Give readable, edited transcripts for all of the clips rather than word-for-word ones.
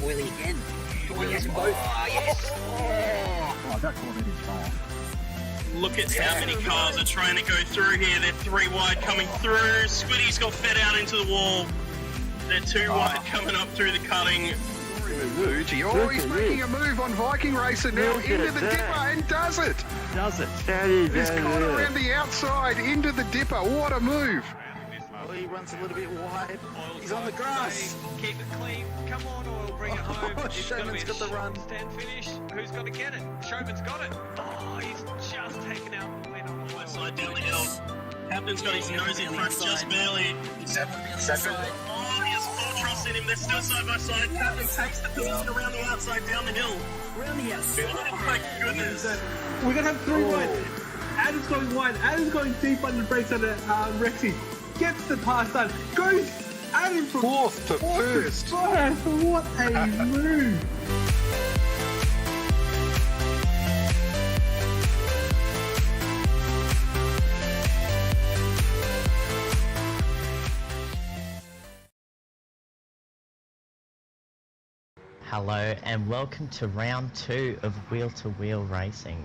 Oily again. Yes, both. Oh, yes. Oh, that corner is fast. Look at how many cars are trying to go through here. They're 3 wide coming through. Squiddy's got fed out into the wall. They're 2 wide coming up through the cutting. Oh, he's making a move on Viking Racer now into the dipper and does it. He's caught around the outside into the dipper. What a move. Oh, he runs a little bit wide. He's on the grass. Keep it clean. Come on, Oil, bring it home. It's Showman's got the run. Stand finish. Who's got to get it? Showman's got it. Oh, he's just taken out the lead on the Side down the hill. Captain's got his nose in front just barely. Oh, he has full trust in him. They're still side by side. Captain takes the position around the outside down the hill. Around the outside. Oh my goodness. We're going to have 3 wide. Adam's going wide. Adam's going deep on the brakes under Rexy. Gets the pass done. Goes Adam from Fourth to first. What a move. Hello and welcome to round 2 of Wheel to Wheel Racing,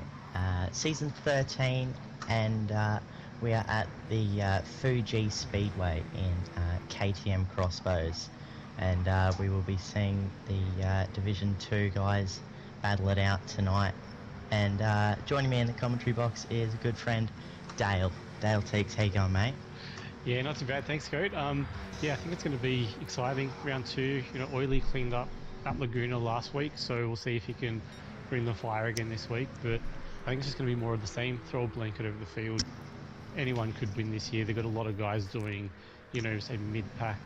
season 13, and we are at the Fuji Speedway in KTM Crossbows, and we will be seeing the Division 2 guys battle it out tonight. And joining me in the commentary box is a good friend, Dale. Dale Teeks, how you going, mate? Yeah, not too bad, thanks, Coat. Yeah, I think it's going to be exciting. Round 2, you know, Oily cleaned up at Laguna last week, so we'll see if he can bring the fire again this week. But I think it's just going to be more of the same. Throw a blanket over the field. Anyone could win this year. They've got a lot of guys doing, you know, say mid-pack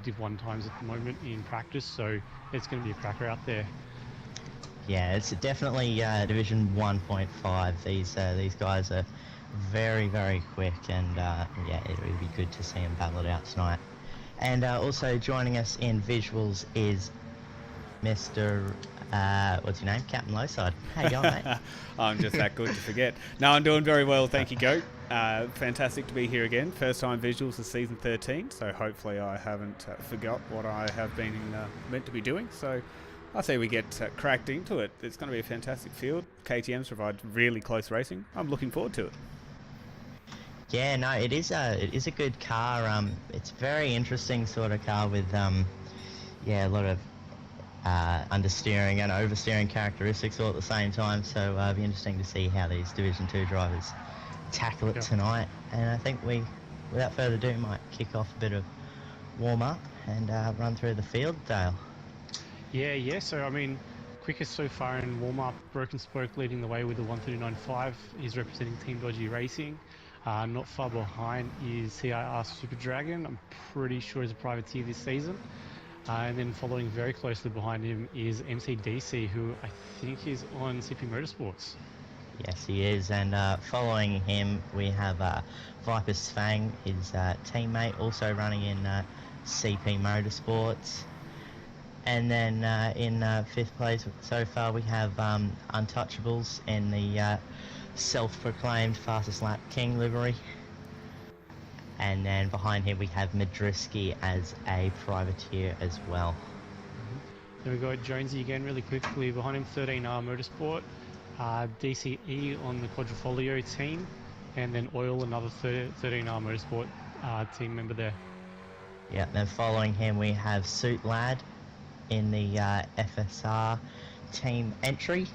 Div 1 times at the moment in practice, so it's going to be a cracker out there. Yeah, it's definitely Division 1.5. These guys are very, very quick, and yeah, it would be good to see them battle it out tonight. And also joining us in visuals is Mr. What's your name? Captain Lowside. How you going, mate? I'm just that good to forget. No, I'm doing very well, thank you, Goat. Fantastic to be here again. First time visuals of season 13, so hopefully I haven't forgot what I have been meant to be doing. So I say we get cracked into it. It's going to be a fantastic field. KTMs provide really close racing. I'm looking forward to it. Yeah, no, it is a good car. It's a very interesting sort of car with yeah, a lot of understeering and oversteering characteristics all at the same time, so it'll be interesting to see how these Division 2 drivers tackle it tonight. And I think we, without further ado, might kick off a bit of warm-up and run through the field, Dale. Yeah, so I mean, quickest so far in warm-up, Broken Spoke leading the way with the 139.5. He's representing Team Dodgy Racing. Not far behind is CIR Super Dragon. I'm pretty sure he's a privateer this season. And then following very closely behind him is MCDC, who I think is on CP Motorsports. Yes, he is. And following him, we have Viper's Fang, his teammate, also running in CP Motorsports. And then in 5th place so far, we have Untouchables in the self-proclaimed fastest lap king livery. And then behind him we have Madrisky as a privateer as well. Then we've got Jonesy again really quickly. Behind him 13R Motorsport, DCE on the Quadrifolio team, and then Oil, another 13R Motorsport team member there. Yeah, then following him we have Suit Lad in the FSR team entry.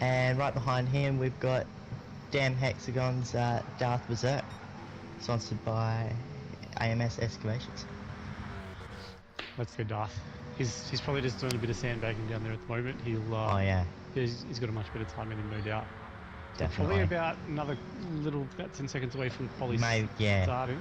And right behind him we've got Damn Hexagon's Darth Berserk, sponsored by AMS Excavations. Let's go Darth. He's probably just doing a bit of sandbagging down there at the moment. He'll oh yeah, he's got a much better time in him, no doubt. Definitely. Probably about another about 10 seconds away from quali starting. Yeah.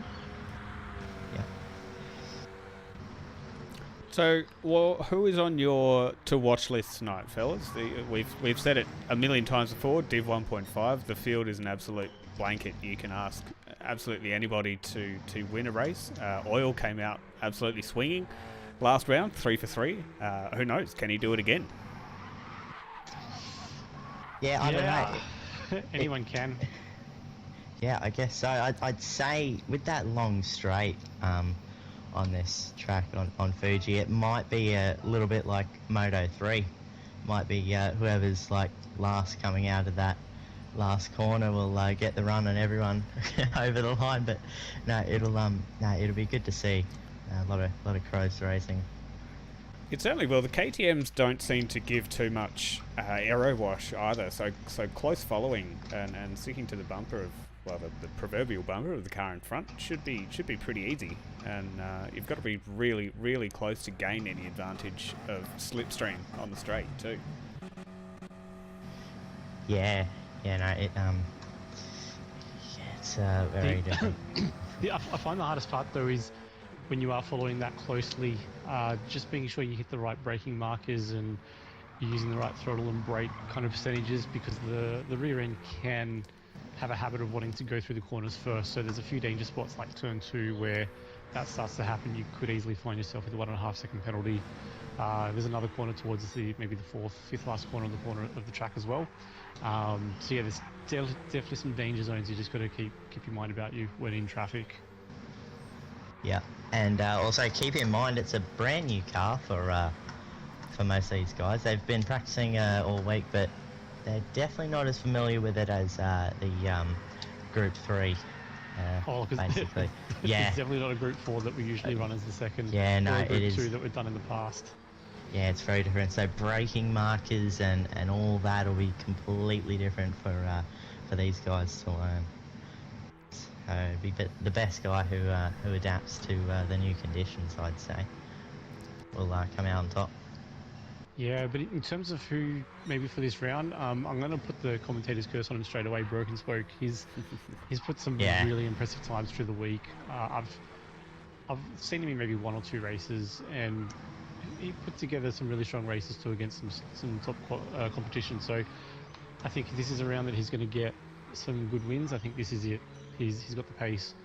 So, well, who is on your to-watch list tonight, fellas? We've said it a million times before, Div 1.5, the field is an absolute blanket. You can ask absolutely anybody to win a race. Oil came out absolutely swinging last round, 3 for 3. Who knows? Can he do it again? Yeah, I don't know. Anyone can. Yeah, I guess so. I'd say with that long straight, on this track on Fuji. It might be a little bit like Moto 3. Might be whoever's like last coming out of that last corner will get the run and everyone over the line. But no, it'll be good to see a lot of crows racing. It certainly will. The KTMs don't seem to give too much aero wash either, so close following and sticking to the bumper of, well, the proverbial bumper of the car in front should be pretty easy. And you've got to be really, really close to gain any advantage of slipstream on the straight too. Yeah, it's very different. I find the hardest part though is when you are following that closely, just making sure you hit the right braking markers and you're using the right throttle and brake kind of percentages, because the rear end can have a habit of wanting to go through the corners first. So there's a few danger spots like turn 2 where that starts to happen. You could easily find yourself with a 1.5 second penalty. There's another corner towards maybe the 4th, 5th last corner of the track as well. So yeah, there's definitely some danger zones you just got to keep your mind about you when in traffic. Yeah, and also keep in mind it's a brand new car for most of these guys. They've been practicing all week, but they're definitely not as familiar with it as the Group 3. Basically, yeah. It's definitely not a Group 4 that we usually run as the second. Yeah, no, or a Group it is 2 that we've done in the past. Yeah, it's very different. So braking markers and all that will be completely different for these guys to learn. So be the best guy who adapts to the new conditions, I'd say, will come out on top. Yeah, but in terms of who maybe for this round, I'm going to put the commentator's curse on him straight away. Broken Spoke. He's put some really impressive times through the week. I've seen him in maybe 1 or 2 races, and he put together some really strong races too against some top competition. So I think this is a round that he's going to get some good wins. I think this is it. He's got the pace.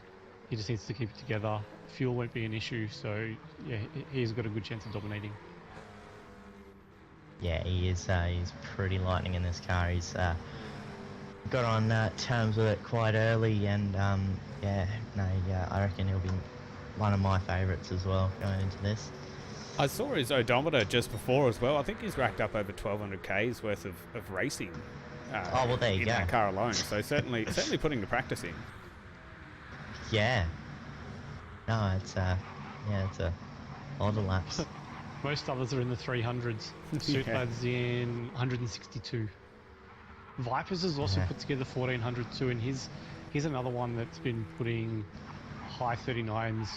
He just needs to keep it together. Fuel won't be an issue. So yeah, he's got a good chance of dominating. Yeah, he is. He's pretty lightning in this car. He's got on terms with it quite early, and I reckon he'll be one of my favourites as well going into this. I saw his odometer just before as well. I think he's racked up over 1,200 Ks worth of racing. Well, there you in go. that car alone. So certainly putting the practice in. Yeah. No, it's a lot of laps. Most others are in the 300s. Suitlad's in 162. Vipers has also put together 1,400 too, and he's another one that's been putting high 39s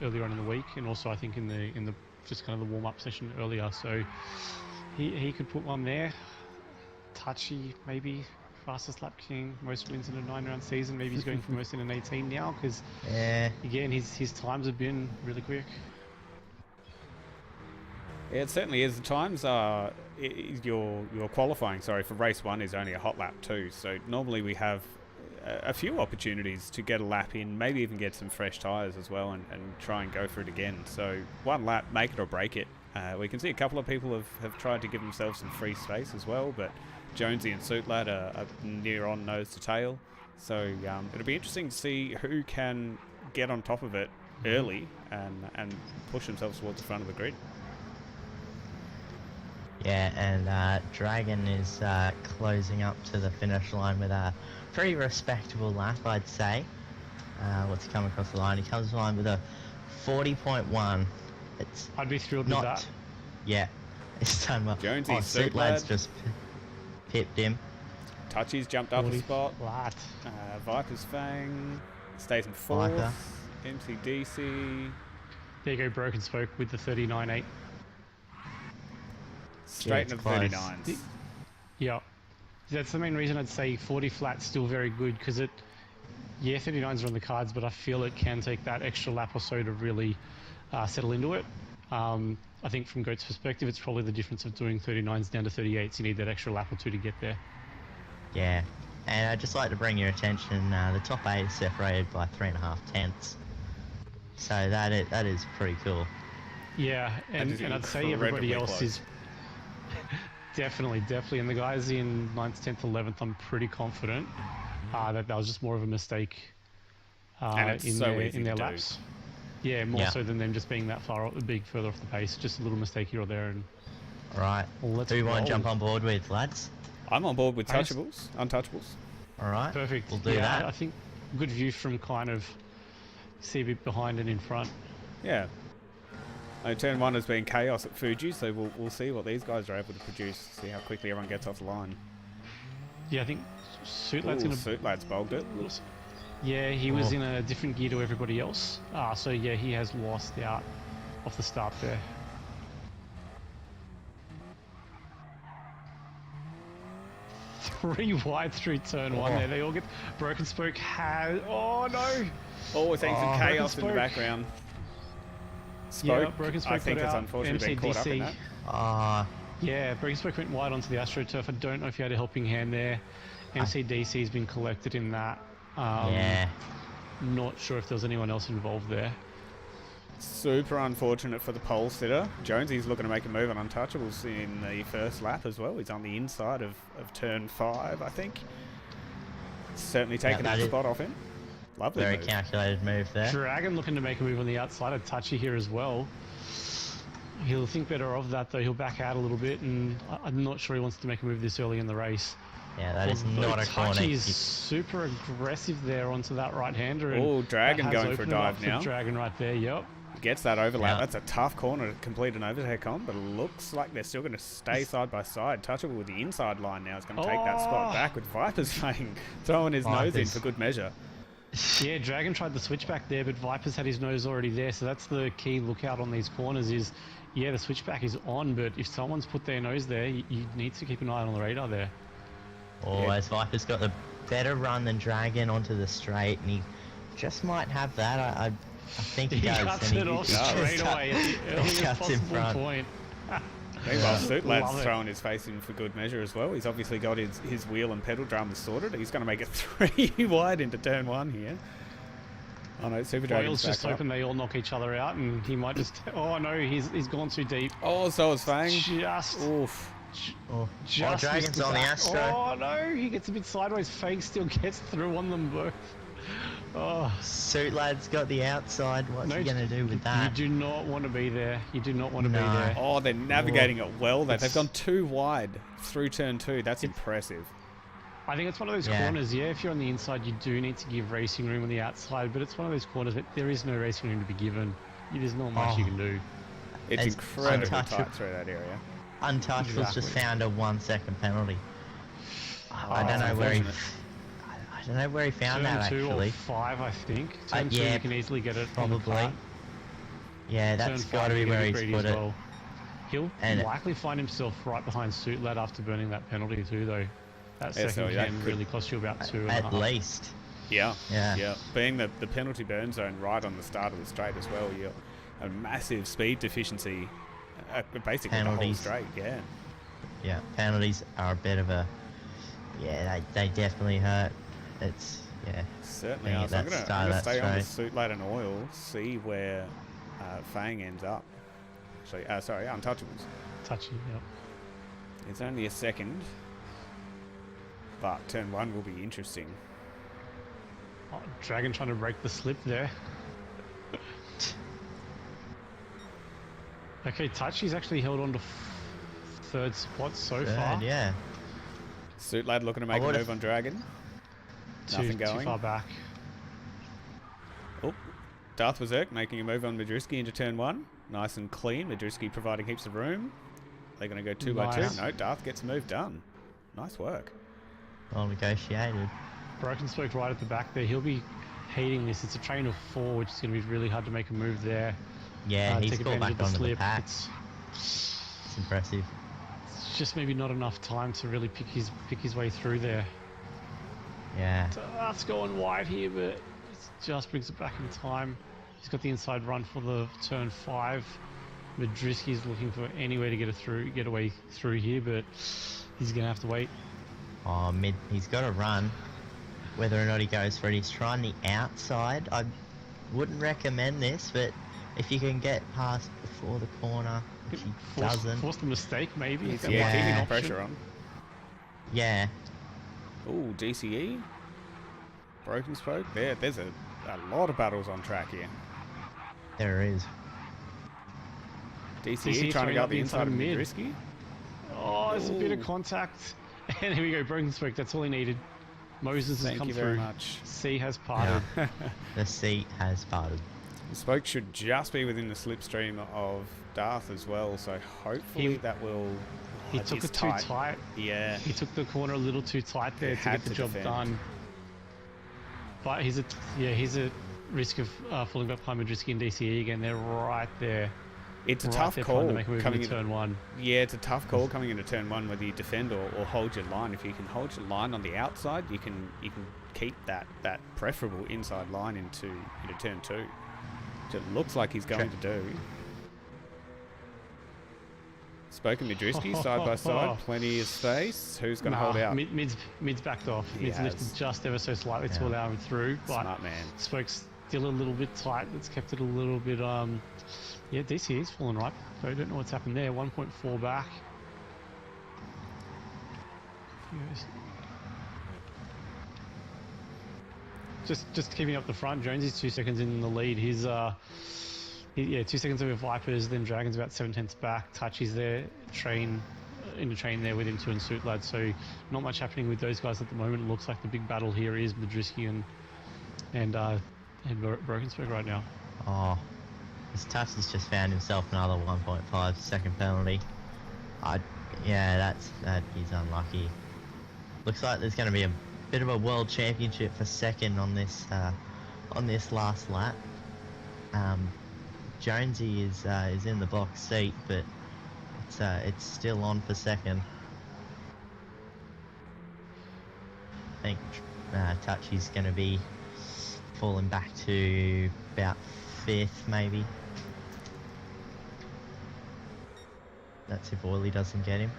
earlier on in the week, and also I think in the just kind of the warm-up session earlier. So he could put one there. Touchy, maybe fastest lap king, most wins in a 9-round season. Maybe he's going for most in an 18 now, because again his times have been really quick. Yeah, it certainly is. The times are your qualifying. Sorry, for race 1 is only a hot lap too. So normally we have a few opportunities to get a lap in, maybe even get some fresh tyres as well, and try and go for it again. So 1 lap, make it or break it. We can see a couple of people have tried to give themselves some free space as well, but Jonesy and Suitlad are near on nose to tail. So it'll be interesting to see who can get on top of it early and push themselves towards the front of the grid. Yeah, and Dragon is closing up to the finish line with a pretty respectable lap, I'd say. What's come across the line? He comes to the line with a 40.1. I'd be thrilled with that. Yeah, it's done well. Jonesy, Suitlad's just pipped him. Touchy's jumped up a spot. Flat. Viper's Fang stays in 4th. Viper. MCDC. There you go, Broken Spoke with the 39.8. Straight into the 39s. Yeah. That's the main reason I'd say 40 flat's still very good, because 39s are on the cards, but I feel it can take that extra lap or so to really settle into it. I think from Goat's perspective, it's probably the difference of doing 39s down to 38s. You need that extra lap or 2 to get there. Yeah, and I'd just like to bring your attention, the top 8 is separated by 3.5 tenths. So that is pretty cool. Yeah, and I'd say everybody else is definitely, and the guys in 9th, 10th, 11th, I'm pretty confident that was just more of a mistake in their laps. Yeah, more so than them just being that far, a big further off the pace. Just a little mistake here or there, and Right. let's Who you want roll. to jump on board with, lads? I'm on board with I guess- Untouchables. All right. Perfect. We'll do yeah, that. I think good view from kind of see a bit behind and in front. Yeah. Turn 1 has been chaos at Fuji, so we'll see what these guys are able to produce. See how quickly everyone gets off the line. Yeah, I think Suit Lad's in a Suit Lad's bogged it. Yeah, he was in a different gear to everybody else. So yeah, he has lost out off the start there. Three wide through turn one there. They all get broken spoke. Oh no! Oh, we're seeing some Broken chaos in the spoke. background. Yeah, Spoke, broken spoke I think, got has out. unfortunately been caught up in that. Ah, Yeah, broken spoke went wide onto the AstroTurf. I don't know if he had a helping hand there. MCDC has been collected in that. yeah. Not sure if there was anyone else involved there. Super unfortunate for the pole sitter. Jonesy's looking to make a move on Untouchables in the first lap as well. He's on the inside of turn 5, I think. Certainly taking that a is spot off him. Lovely Very move. calculated move there. Dragon looking to make a move on the outside. A touchy here as well. He'll think better of that though. He'll back out a little bit, and I'm not sure he wants to make a move this early in the race. Yeah, that is not a corner. Touchy is super aggressive there onto that right-hander. and Oh, Dragon that has going for a opened it up dive for now. Dragon right there. Yep. Gets that overlap. Yeah. That's a tough corner to complete an overtake on, but it looks like they're still going to stay side by side. Touchable with the inside line now is going to take that spot back with Viper's Fang throwing his nose in for good measure. Yeah, Dragon tried the switchback there, but Viper's had his nose already there, so that's the key lookout on these corners is, yeah, the switchback is on, but if someone's put their nose there, you need to keep an eye on the radar there. Oh, as Viper's got the better run than Dragon onto the straight, and he just might have that. I think he He does. cuts and it off just straight cut- away at the earliest cuts in possible front. point. Meanwhile, Suit Lad's Love it. throwing his face in for good measure as well. He's obviously got his wheel and pedal drums sorted. He's going to make it 3 wide into turn 1 here. Oh no, Super Dragon's Royals just back up. hoping they all knock each other out, and he might just. Oh no, he's gone too deep. Oh, so is Fang. Just. Oof. Oh, Just Dragon's missed the on the back. Astro. Oh no, he gets a bit sideways. Fang still gets through on them both. Oh. Suit Lad's got the outside. What's No, he going to do with that? You do not want to be there. You do not want to be No. there. Oh, they're navigating it well. They've It's- gone 2 wide through turn 2. That's impressive. I think it's one of those Yeah. corners, yeah, if you're on the inside, you do need to give racing room on the outside, but it's one of those corners that there is no racing room to be given. There's not much you can do. It's It's incredibly untouchable. tight through that area. Untouchables just Exactly. found a 1-second penalty. I don't that's know where he. unfortunate. I don't know where he found that Turn 2 actually. or 5, I think. Turn 2, yeah, you can easily get it on the Probably. cut. Yeah, that's Turn got 5, to be you're where gonna he's greedy put as it. well. He'll And- likely find himself right behind Suit Lad after burning that penalty too, though. That Yeah, so second that can could- really cost you about 2.5. At least. Yeah. Yeah. Being the penalty burn zone right on the start of the straight as well, you're a massive speed deficiency. Basically the whole Penalties. straight, yeah. Yeah, penalties are a bit of a. Yeah, they definitely hurt. It's yeah. Certainly Yeah, are. So I'm that going start of to that stay on with straight. Suit Lad and Oil, see where Fang ends up. Actually, sorry, Untouchables. Touchy, yep. It's only a second, but turn 1 will be interesting. Oh, Dragon trying to break the slip there. Okay, Touchy's actually held on to third spot so far. Third, yeah. Suit Lad looking to make a would've- move on Dragon. Nothing Too going. far back. Oh, Darth Berserk making a move on Madruski into turn 1. Nice and clean. Madruski providing heaps of room. They're going to go 2 by 2. Nice. No, Darth gets a move done. Nice work. Well negotiated. Broken spoke right at the back there. He'll be hating this. It's a train of 4, which is going to be really hard to make a move there. Yeah, he's take caught advantage back of onto the slip. pack. It's It's impressive. just maybe not enough time to really pick his way through there. Yeah. That's going wide here, but it just brings it back in time. He's got the inside run for the turn 5. Madriski's looking for any way to get away through here, but he's gonna have to wait. Oh, he's got to run. Whether or not he goes for it, he's trying the outside. I wouldn't recommend this, but if you can get past before the corner, which he doesn't. Force the mistake, maybe. if that Yeah. might be an Keeping the option. pressure on. Yeah. Oh, DCE. Broken spoke. There's a lot of battles on track here. There is. DCE trying to go up the inside of Midrisky. Oh, there's a bit of contact. And here we go, broken spoke. That's all he needed. Moses has come through. Thank you very much. C has parted. Yeah. The seat has parted. The spoke should just be within the slipstream of Darth as well, so hopefully that will... He took it too tight. Yeah. He took the corner a little too tight there to get the job done. But he's at risk of falling back behind Madriski and DCE again. They're right there. It's a tough call to make a move coming into turn one. Yeah, it's a tough call coming into turn one, whether you defend or hold your line. If you can hold your line on the outside, you can keep that preferable inside line into turn two, which it looks like he's going to do. Spoke and Madriski side by side, plenty of space. Who's going to hold out? Mid's backed off. Mid's lifted just ever so slightly to allow him through. But Smart man. Spoke's still a little bit tight. That's kept it a little bit. Yeah, DCE's fallen right. So I don't know what's happened there. 1.4 back. Just keeping up the front. Jones is 2 seconds in the lead. He's 2 seconds over Vipers, then Dragons about 7/10 back. Touchy's there, in the train there with him too, and Suit Lad. So not much happening with those guys at the moment. It looks like the big battle here is Madriski and Brokensberg right now. Oh, this Touchy's just found himself another 1.5 second penalty. That he's unlucky. Looks like there's going to be a bit of a world championship for second on this last lap. Jonesy is in the box seat, but it's still on for second. I think Touchy's going to be falling back to about 5th, maybe. That's if Oily doesn't get him.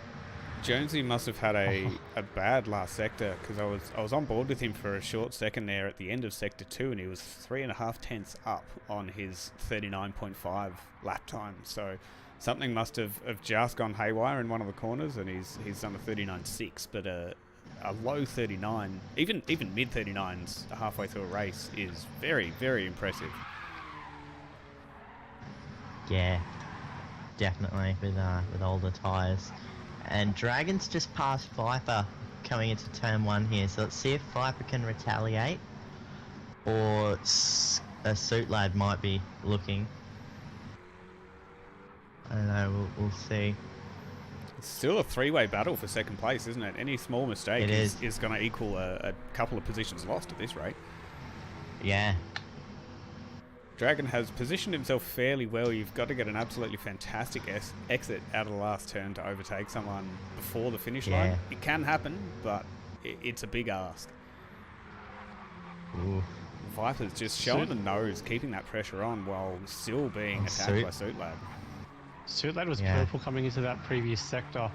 Jonesy must have had a bad last sector, because I was on board with him for a short second there at the end of sector 2, and he was 3.5 tenths up on his 39.5 lap time. So something must have just gone haywire in one of the corners, and he's done a 39.6, but a low 39, even mid 39s halfway through a race is very, very impressive. Yeah, definitely with older tyres. And Dragon's just passed Viper coming into turn 1 here, so let's see if Viper can retaliate, or a Suit Lad might be looking. I don't know, we'll see. It's still a three-way battle for second place, isn't it? Any small mistake is going to equal a couple of positions lost at this rate. Yeah. Dragon has positioned himself fairly well. You've got to get an absolutely fantastic exit out of the last turn to overtake someone before the finish line. It can happen, but it's a big ask. Ooh. Viper's just showing the nose, keeping that pressure on while still being attacked by Suit Lad. Suit Lad was purple coming into that previous sector.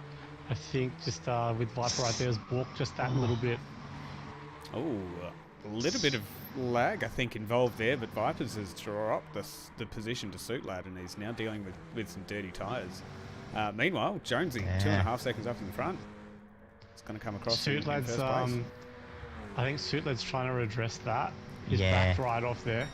I think just with Viper right there was balked just that little bit. Oh, a little bit of lag, I think, involved there, but Vipers has drawn up the position to Suit Lad, and he's now dealing with some dirty tyres. Meanwhile, Jonesy, 2.5 seconds up in the front. It's going to come across Suit Lad's, in first place. I think Suit Lad's trying to redress that. He's backed right off there.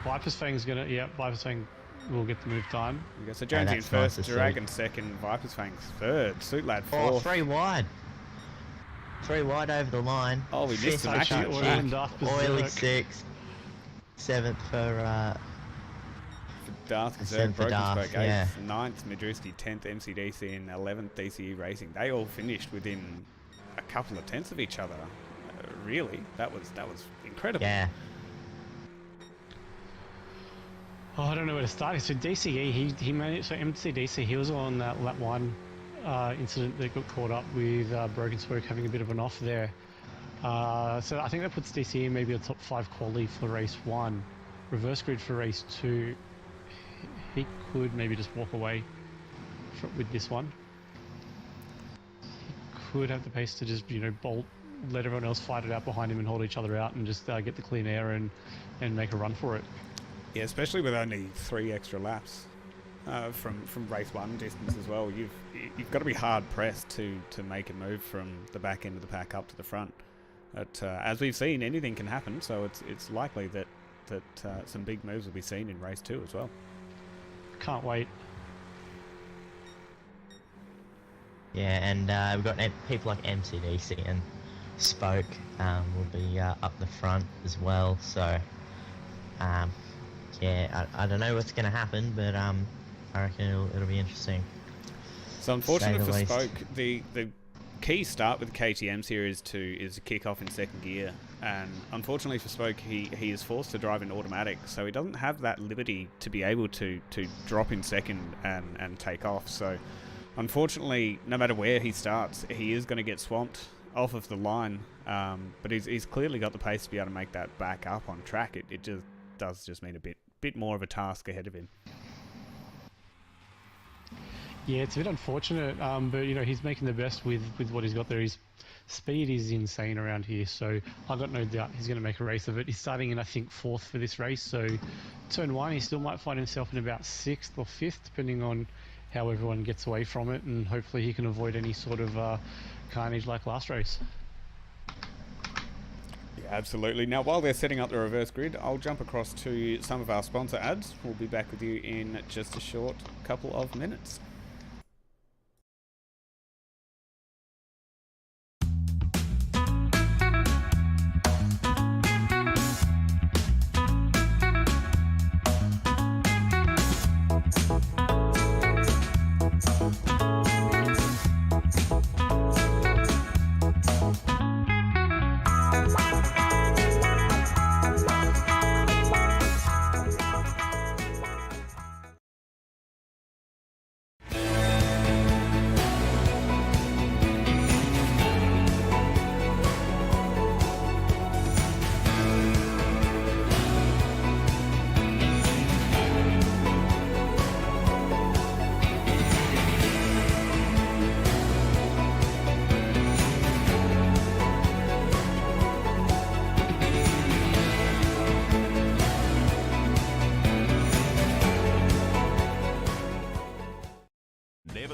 Viper's Fang's going to, Viper's Fang will get the move done. So Jonesy in first, Dragon second, Viper's Fang's third, Suit Lad fourth. Oh, 3 wide. 3 wide over the line. Oh, we missed some action. Oily 6. 7th for Darth Berserk, Brokensberg 8th, 9th Madriski, 10th MCDC, and 11th DCE Racing. They all finished within a couple of tenths of each other. Really, that was incredible. Yeah. Oh, I don't know where to start. So DCE, he managed. So MCDC, he was on that lap 1 incident that got caught up with Brokensberg having a bit of an off there. So I think that puts DCE maybe a top 5 quality for race 1. Reverse grid for race 2. He could maybe just walk away with this one. He could have the pace to just bolt, let everyone else fight it out behind him and hold each other out and just get the clean air and make a run for it. Yeah, especially with only 3 extra laps from race 1 distance as well. You've got to be hard pressed to make a move from the back end of the pack up to the front. But as we've seen, anything can happen, so it's likely that some big moves will be seen in race 2 as well. can't wait. Yeah, and we've got people like MCDC and Spoke will be up the front as well. So, yeah, I don't know what's going to happen, but I reckon it'll be interesting. So unfortunate for least. Spoke, the key start with the KTM series is to kick off in second gear, and unfortunately for Spoke, he is forced to drive in automatic, so he doesn't have that liberty to be able to drop in second and take off. So unfortunately, no matter where he starts, he is going to get swamped off of the line, but he's clearly got the pace to be able to make that back up on track. It does mean a bit more of a task ahead of him. Yeah, it's a bit unfortunate, but you know, he's making the best with what he's got there. His speed is insane around here, so I've got no doubt he's going to make a race of it. He's starting in, I think, 4th for this race, so turn 1 he still might find himself in about 6th or 5th, depending on how everyone gets away from it, and hopefully he can avoid any sort of carnage like last race. Yeah, absolutely. Now, while they're setting up the reverse grid, I'll jump across to some of our sponsor ads. We'll be back with you in just a short couple of minutes.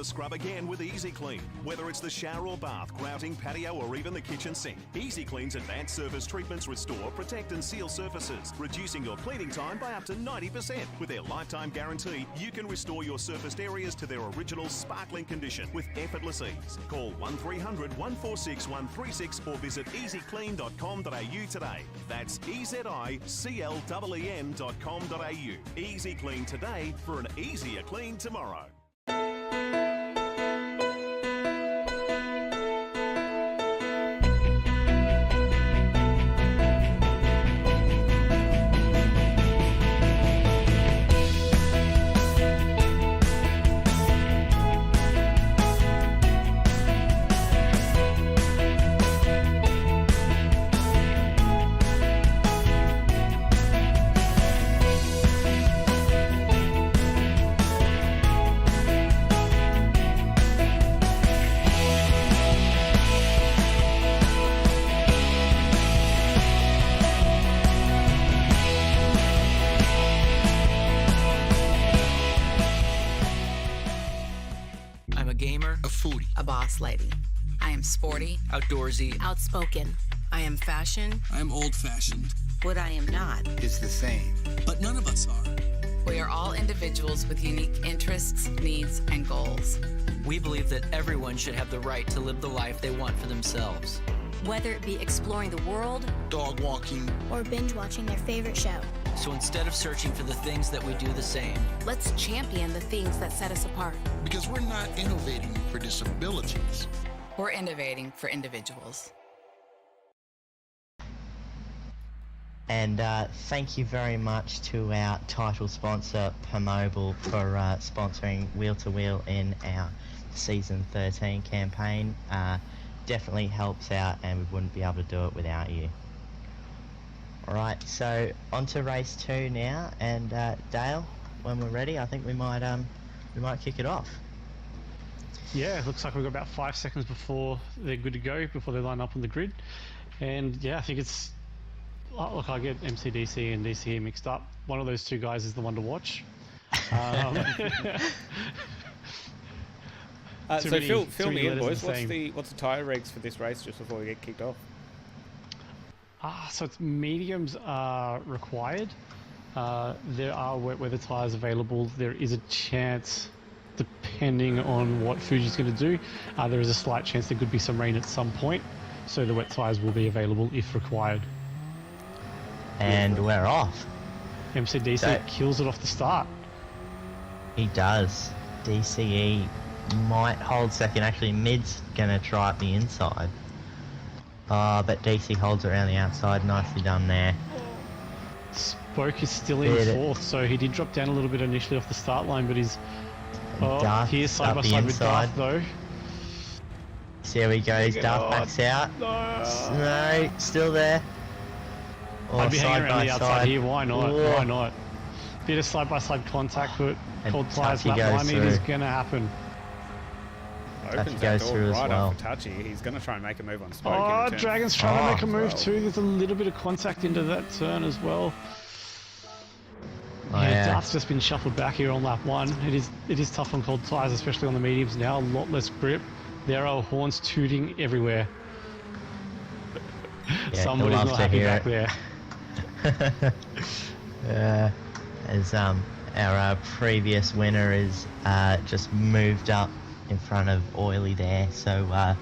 Scrub again with Easy Clean. Whether it's the shower or bath, grouting, patio, or even the kitchen sink, Easy Clean's advanced surface treatments restore, protect, and seal surfaces, reducing your cleaning time by up to 90%. With their lifetime guarantee, you can restore your surfaced areas to their original sparkling condition with effortless ease. Call 1300 146 136 or visit easyclean.com.au today. That's EZICLEEN.com.au. Easy Clean today for an easier clean tomorrow. Lady. I am sporty, outdoorsy, outspoken. I am fashion. I am old-fashioned. What I am not is the same. But none of us are. We are all individuals with unique interests, needs, and goals. We believe that everyone should have the right to live the life they want for themselves. Whether it be exploring the world, dog walking, or binge watching their favorite show. So instead of searching for the things that we do the same, let's champion the things that set us apart. Because we're not innovating for disabilities. We're innovating for individuals. And thank you very much to our title sponsor, Permobile, for sponsoring Wheel to Wheel in our Season 13 campaign. Definitely helps out, and we wouldn't be able to do it without you. Alright, so on to race 2 now, and Dale, when we're ready, I think we might kick it off. Yeah, looks like we've got about 5 seconds before they're good to go, before they line up on the grid. And yeah, I think it's... Look, I get MCDC and DCE mixed up. One of those two guys is the one to watch. So fill me in, boys. What's the tyre regs for this race just before we get kicked off? So it's mediums are required. There are wet weather tyres available. There is a chance, depending on what Fuji's going to do, there is a slight chance there could be some rain at some point, so the wet tyres will be available if required. And we're off. MCDC kills it off the start. He does. DCE might hold second. Actually, Mid's going to try up the inside. But DC holds around the outside. Nicely done there. Spoke is still in fourth, so he did drop down a little bit initially off the start line, but he's here's side by side with Darth though. So here he goes. Darth backs out. No, still there. I'd be hanging around the outside here. Why not? Why not? Bit of side by side contact, but cold tyres lap line, it is going to happen. Opens that door right up for Touchy. He's going to try and make a move on Spoke. Oh, Dragon's trying to make a move too. There's a little bit of contact into that turn as well. Darth's just been shuffled back here on lap 1. It is tough on cold tyres, especially on the mediums now. A lot less grip. There are horns tooting everywhere. Somebody's not happy back there. As our previous winner is just moved up in front of Oily there, so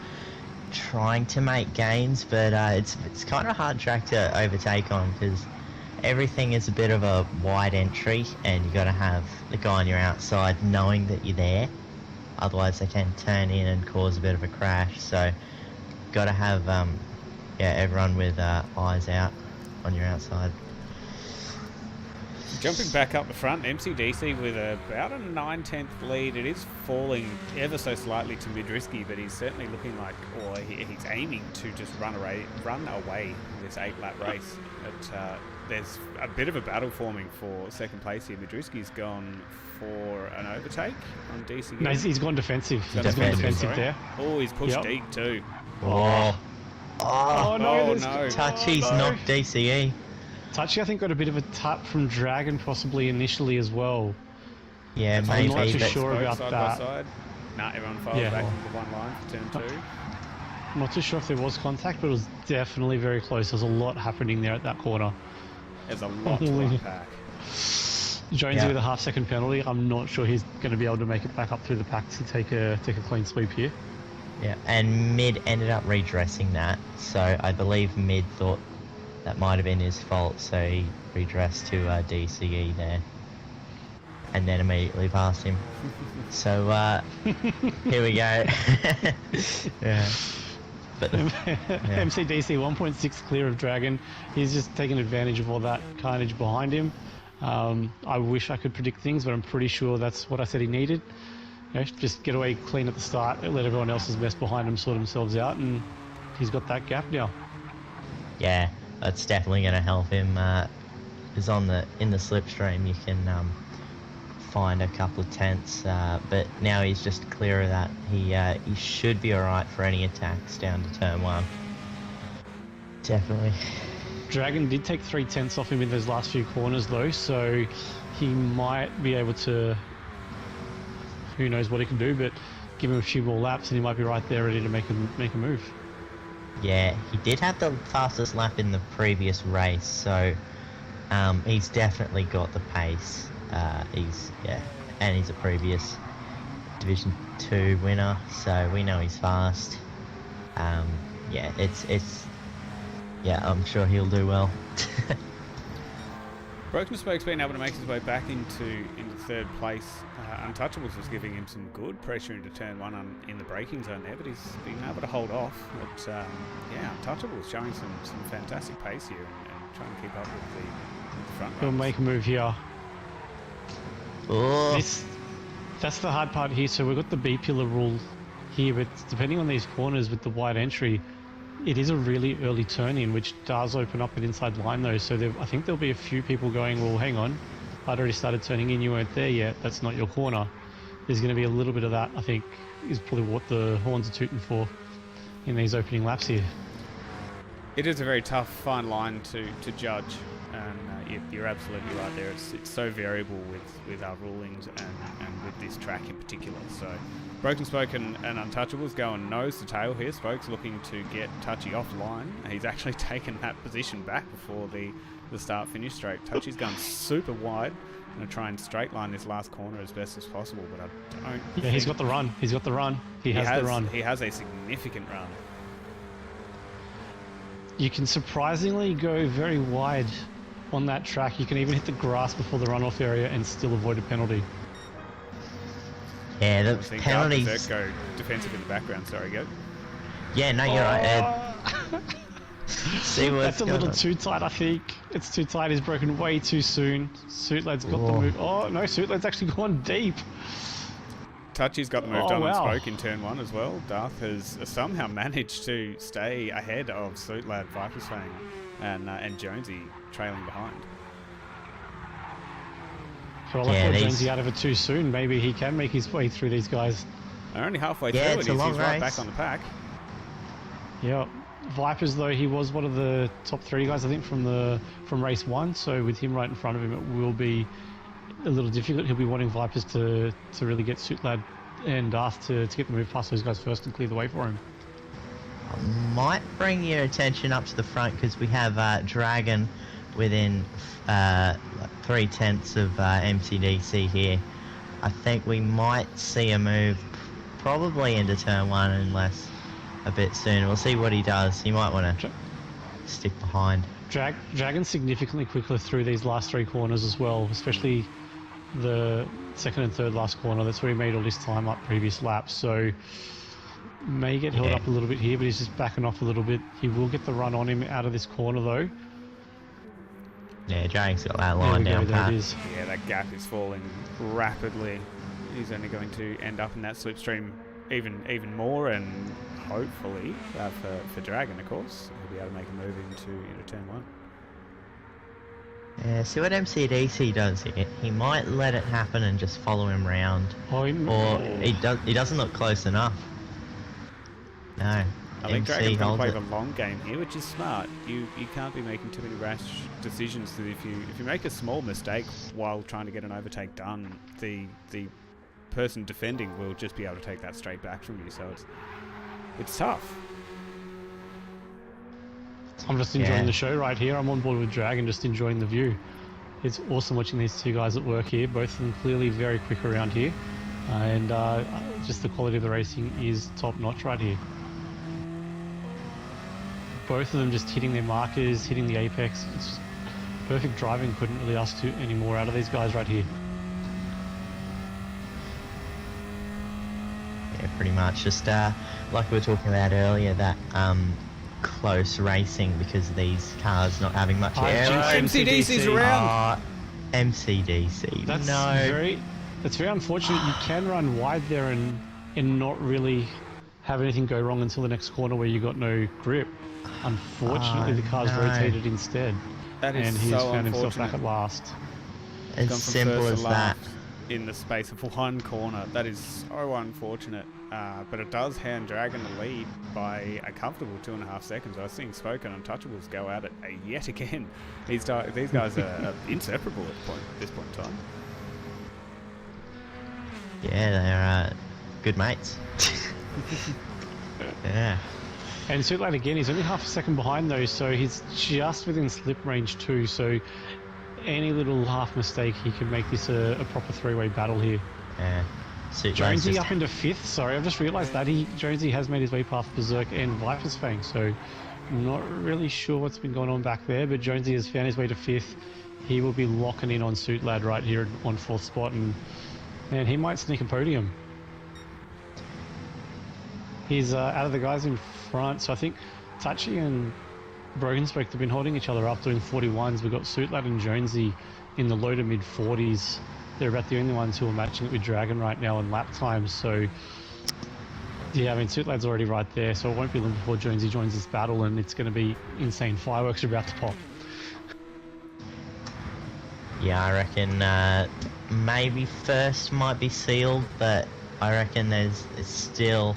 trying to make gains, but it's kind of a hard track to overtake on because everything is a bit of a wide entry, and you got to have the guy on your outside knowing that you're there, otherwise they can turn in and cause a bit of a crash. So got to have everyone with eyes out on your outside. Jumping back up the front, MCDC with about a 9/10 lead. It is falling ever so slightly to Midrisky, but he's certainly looking like, or he's aiming to just run away this 8-lap race. But there's a bit of a battle forming for second place here. Midrisky's gone for an overtake on DCE. No, he's gone defensive. He's gone defensive there. Oh, he's pushed deep too. No. Touchy's knocked DCE. Touchy, I think, got a bit of a tap from Dragon possibly initially as well. Yeah, maybe. I'm not too sure about side that. By side. Nah, everyone filed back into one line for turn 2. I'm not too sure if there was contact, but it was definitely very close. There's a lot happening there at that corner. There's a lot to unpack. Jonesy with a half-second penalty. I'm not sure he's going to be able to make it back up through the pack to take a clean sweep here. Yeah, and Mid ended up redressing that, so I believe Mid thought that might have been his fault, so he redressed to DCE there, and then immediately passed him. So here we go. But MCDC 1.6 clear of Dragon. He's just taking advantage of all that carnage behind him. I wish I could predict things, but I'm pretty sure that's what I said he needed. Just get away clean at the start, let everyone else's mess behind him sort themselves out, and he's got that gap now. Yeah, that's definitely going to help him. Is in the slipstream, you can find a couple of tenths, but now he's just clear of that. He should be alright for any attacks down to turn 1. Definitely. Dragon did take 3 tenths off him in those last few corners though, so he might be able to, who knows what he can do, but give him a few more laps and he might be right there ready to make a move. Yeah, he did have the fastest lap in the previous race, so he's definitely got the pace. And he's a previous Division 2 winner, so we know he's fast. I'm sure he'll do well. Broken Spoke's been able to make his way back into third place. Untouchables was giving him some good pressure into turn 1 in the braking zone there, but he's been able to hold off. But Untouchables showing some fantastic pace here and trying to keep up with the front runners. He'll make a move here. Oh. That's the hard part here. So we've got the B pillar rule here, but depending on these corners with the wide entry, it is a really early turn in, which does open up an inside line though. So I think there'll be a few people going, well, hang on, I'd already started turning in, you weren't there yet, that's not your corner. There's going to be a little bit of that, I think, is probably what the horns are tooting for in these opening laps here. It is a very tough, fine line to judge, and you're absolutely right there. It's so variable with our rulings and with this track in particular. So Broken Spoke and Untouchables going nose to tail here. Spoke's looking to get Touchy offline. He's actually taken that position back before the the start-finish straight. Touchy's gone super wide. Going to try and straight line this last corner as best as possible, but I don't. Yeah, he's got the run. He's got the run. He has the run. He has a significant run. You can surprisingly go very wide on that track. You can even hit the grass before the runoff area and still avoid a penalty. Yeah, the penalties. Go defensive in the background. Sorry, go. Yeah, no, you're right, Ed. See what's That's a little too tight, I think. It's too tight. He's broken way too soon. Suitlad's got the move. Oh, no, Suitlad's actually gone deep. Touchy's got the move done and spoke in turn 1 as well. Darth has somehow managed to stay ahead of Suitlad, Viper's Fang, and Jonesy trailing behind. So I like Jonesy out of it too soon. Maybe he can make his way through these guys. They're only halfway through and he's right back on the pack. Yeah. Vipers, though, he was one of the top 3 guys, I think, from race 1. So with him right in front of him, it will be a little difficult. He'll be wanting Vipers to really get Suitlad and Darth to get the move past those guys first and clear the way for him. I might bring your attention up to the front because we have Dragon within 3/10 of MCDC here. I think we might see a move probably into turn 1 unless a bit soon. We'll see what he does. He might want to stick behind. Dragon's significantly quicker through these last 3 corners as well, especially the second and third last corner. That's where he made all his time up previous laps. So may get held up a little bit here, but he's just backing off a little bit. He will get the run on him out of this corner though. Yeah, Dragon's got that line down pat. Yeah, that gap is falling rapidly. He's only going to end up in that slipstream even more, and hopefully for Dragon, of course, he'll be able to make a move into turn 1. Yeah, see what MCDC does here. He might let it happen and just follow him round, or he doesn't look close enough. No, I think Dragon's going to play the long game here, which is smart. You can't be making too many rash decisions. That if you make a small mistake while trying to get an overtake done, the person defending will just be able to take that straight back from you. So it's tough. I'm just enjoying the show right here. I'm on board with Dragon, just enjoying the view. It's awesome watching these 2 guys at work here. Both of them clearly very quick around here, and just the quality of the racing is top notch right here. Both of them just hitting their markers, hitting the apex. It's perfect driving. Couldn't really ask any more out of these guys right here. Yeah, pretty much. Just like we were talking about earlier, that close racing because of these cars not having much air. MCDC's around. MCDC. That's very unfortunate. You can run wide there and not really have anything go wrong until the next corner where you got no grip. Unfortunately, the car's rotated instead, that is and he's so found himself unfortunate. back at last. As simple as that. In the space of 1 corner. That is so unfortunate. But it does hand Dragon the lead by a comfortable 2.5 seconds. I was seeing Spoke and Untouchables go at it yet again. These guys are inseparable at this point in time. Yeah, they're good mates. Yeah. And Suitlad again, he's only half a second behind though, so he's just within slip range too. So any little half mistake, he can make this a proper 3-way battle here. Yeah. Jonesy up into 5th. Sorry, I've just realised that Jonesy has made his way past Berserk and Viper's Fang, so not really sure what's been going on back there, but Jonesy has found his way to 5th. He will be locking in on Suitlad right here on 4th spot, and he might sneak a podium. He's out of the guys in front, so I think Touchy and Broken Spoke have been holding each other up doing 41s. We've got Suitlad and Jonesy in the low to mid 40s. They're about the only ones who are matching it with Dragon right now in lap times. So, yeah, I mean, Suitlad's already right there, so it won't be long before Jonesy joins this battle, and it's going to be insane. Fireworks are about to pop. Yeah, I reckon maybe first might be sealed, but I reckon there's still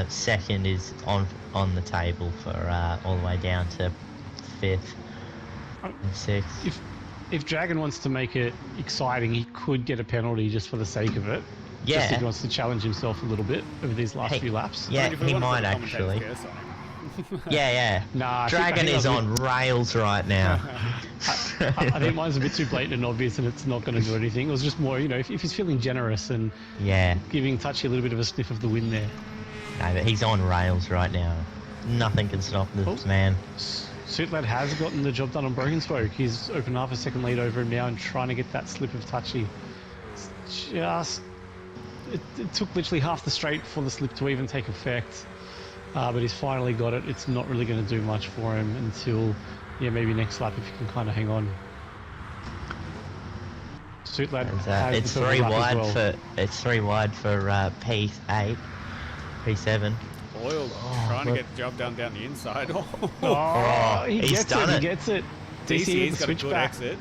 second is on the table for all the way down to 5th and 6th. If Dragon wants to make it exciting, he could get a penalty just for the sake of it. Yeah. Just if he wants to challenge himself a little bit over these last few laps. Yeah, he might actually. Yeah. Nah, Dragon is on rails right now. I think mine's a bit too blatant and obvious, and it's not going to do anything. It was just more, if he's feeling generous and giving Touchy a little bit of a sniff of the win there. No, but he's on rails right now. Nothing can stop this man. Suitlad has gotten the job done on Broken Spoke. He's opened half a second lead over him now and trying to get that slip of Touchy. It took literally half the straight for the slip to even take effect. But he's finally got it. It's not really going to do much for him until, maybe next lap if he can kind of hang on. Suitlad has it's three wide for P8, P7. Oil trying to get the job done down the inside. He gets it. DCE's got a good exit.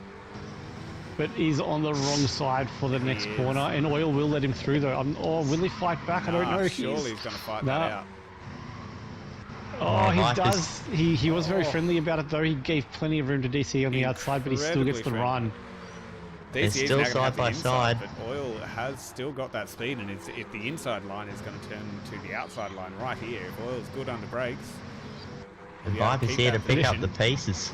But he's on the wrong side for the next corner, and Oil will let him through though. Will he fight back? I don't know. Surely he's going to fight that out. Oh, he does. He was very friendly about it though. He gave plenty of room to DCE on the outside, but he still gets the run. They're still side by side. But Oil has still got that speed, and if the inside line is going to turn to the outside line right here, if Oil's good under brakes, Viper's here to pick up the pieces.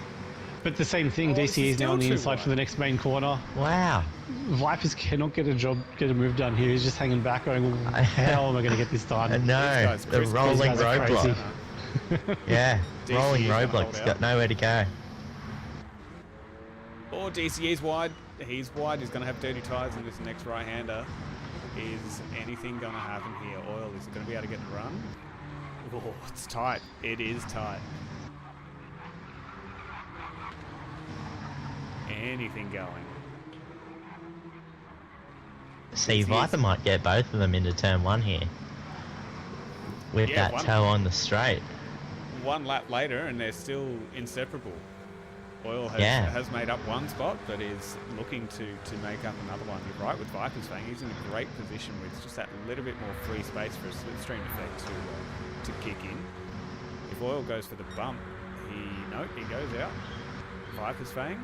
But the same thing, DCE is now on the inside for the next main corner. Wow. Vipers cannot get a move done here. He's just hanging back going, how am I going to get this done? No, the rolling roadblock. Rolling roadblock's got nowhere to go. Oh, DCE's wide. He's wide. He's going to have dirty tyres in this next right-hander. Is anything going to happen here? Oil, is it going to be able to get the run? Oh, it's tight. It is tight. Anything going. See, Viper might get both of them into turn 1 here. With that toe on the straight. One lap later and they're still inseparable. Oil has made up one spot, but is looking to make up another one. You're right with Viper's Fang. He's in a great position with just that little bit more free space for a slipstream effect to kick in. If Oil goes for the bump, he goes out. Viper's Fang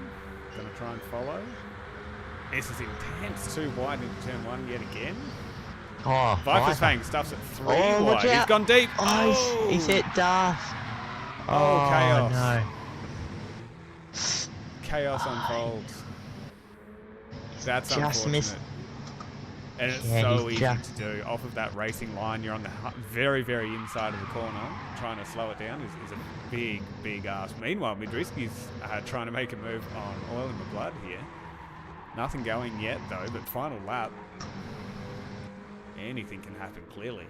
going to try and follow. This is intense. Too wide into turn 1 yet again. Oh, Viper's Fang stuffs it 3 wide. He's gone deep. Oh, he's hit Darth. Oh, chaos. No. Chaos unfolds. That's just unfortunate. Missed. And it's so easy to do. Off of that racing line, you're on the very, very inside of the corner. Trying to slow it down is a big, big ask. Meanwhile, Midriski's trying to make a move on Oil in the Blood here. Nothing going yet, though, but final lap. Anything can happen, clearly.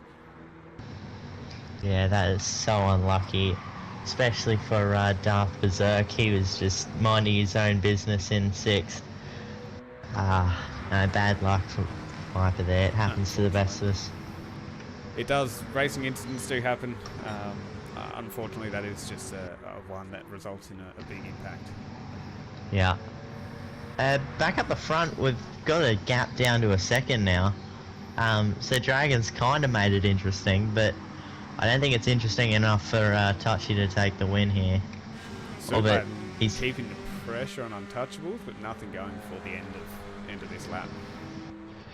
Yeah, that is so unlucky. Especially for Darth Berserk. He was just minding his own business in 6th. No, bad luck for Viper there. It happens to the best of us. It does. Racing incidents do happen. Unfortunately, that is just one that results in a big impact. Yeah. Back up the front, we've got a gap down to a second now. So Dragon's kind of made it interesting, but I don't think it's interesting enough for Touchy to take the win here. So he's keeping the pressure on Untouchables, but nothing going for the end of this lap.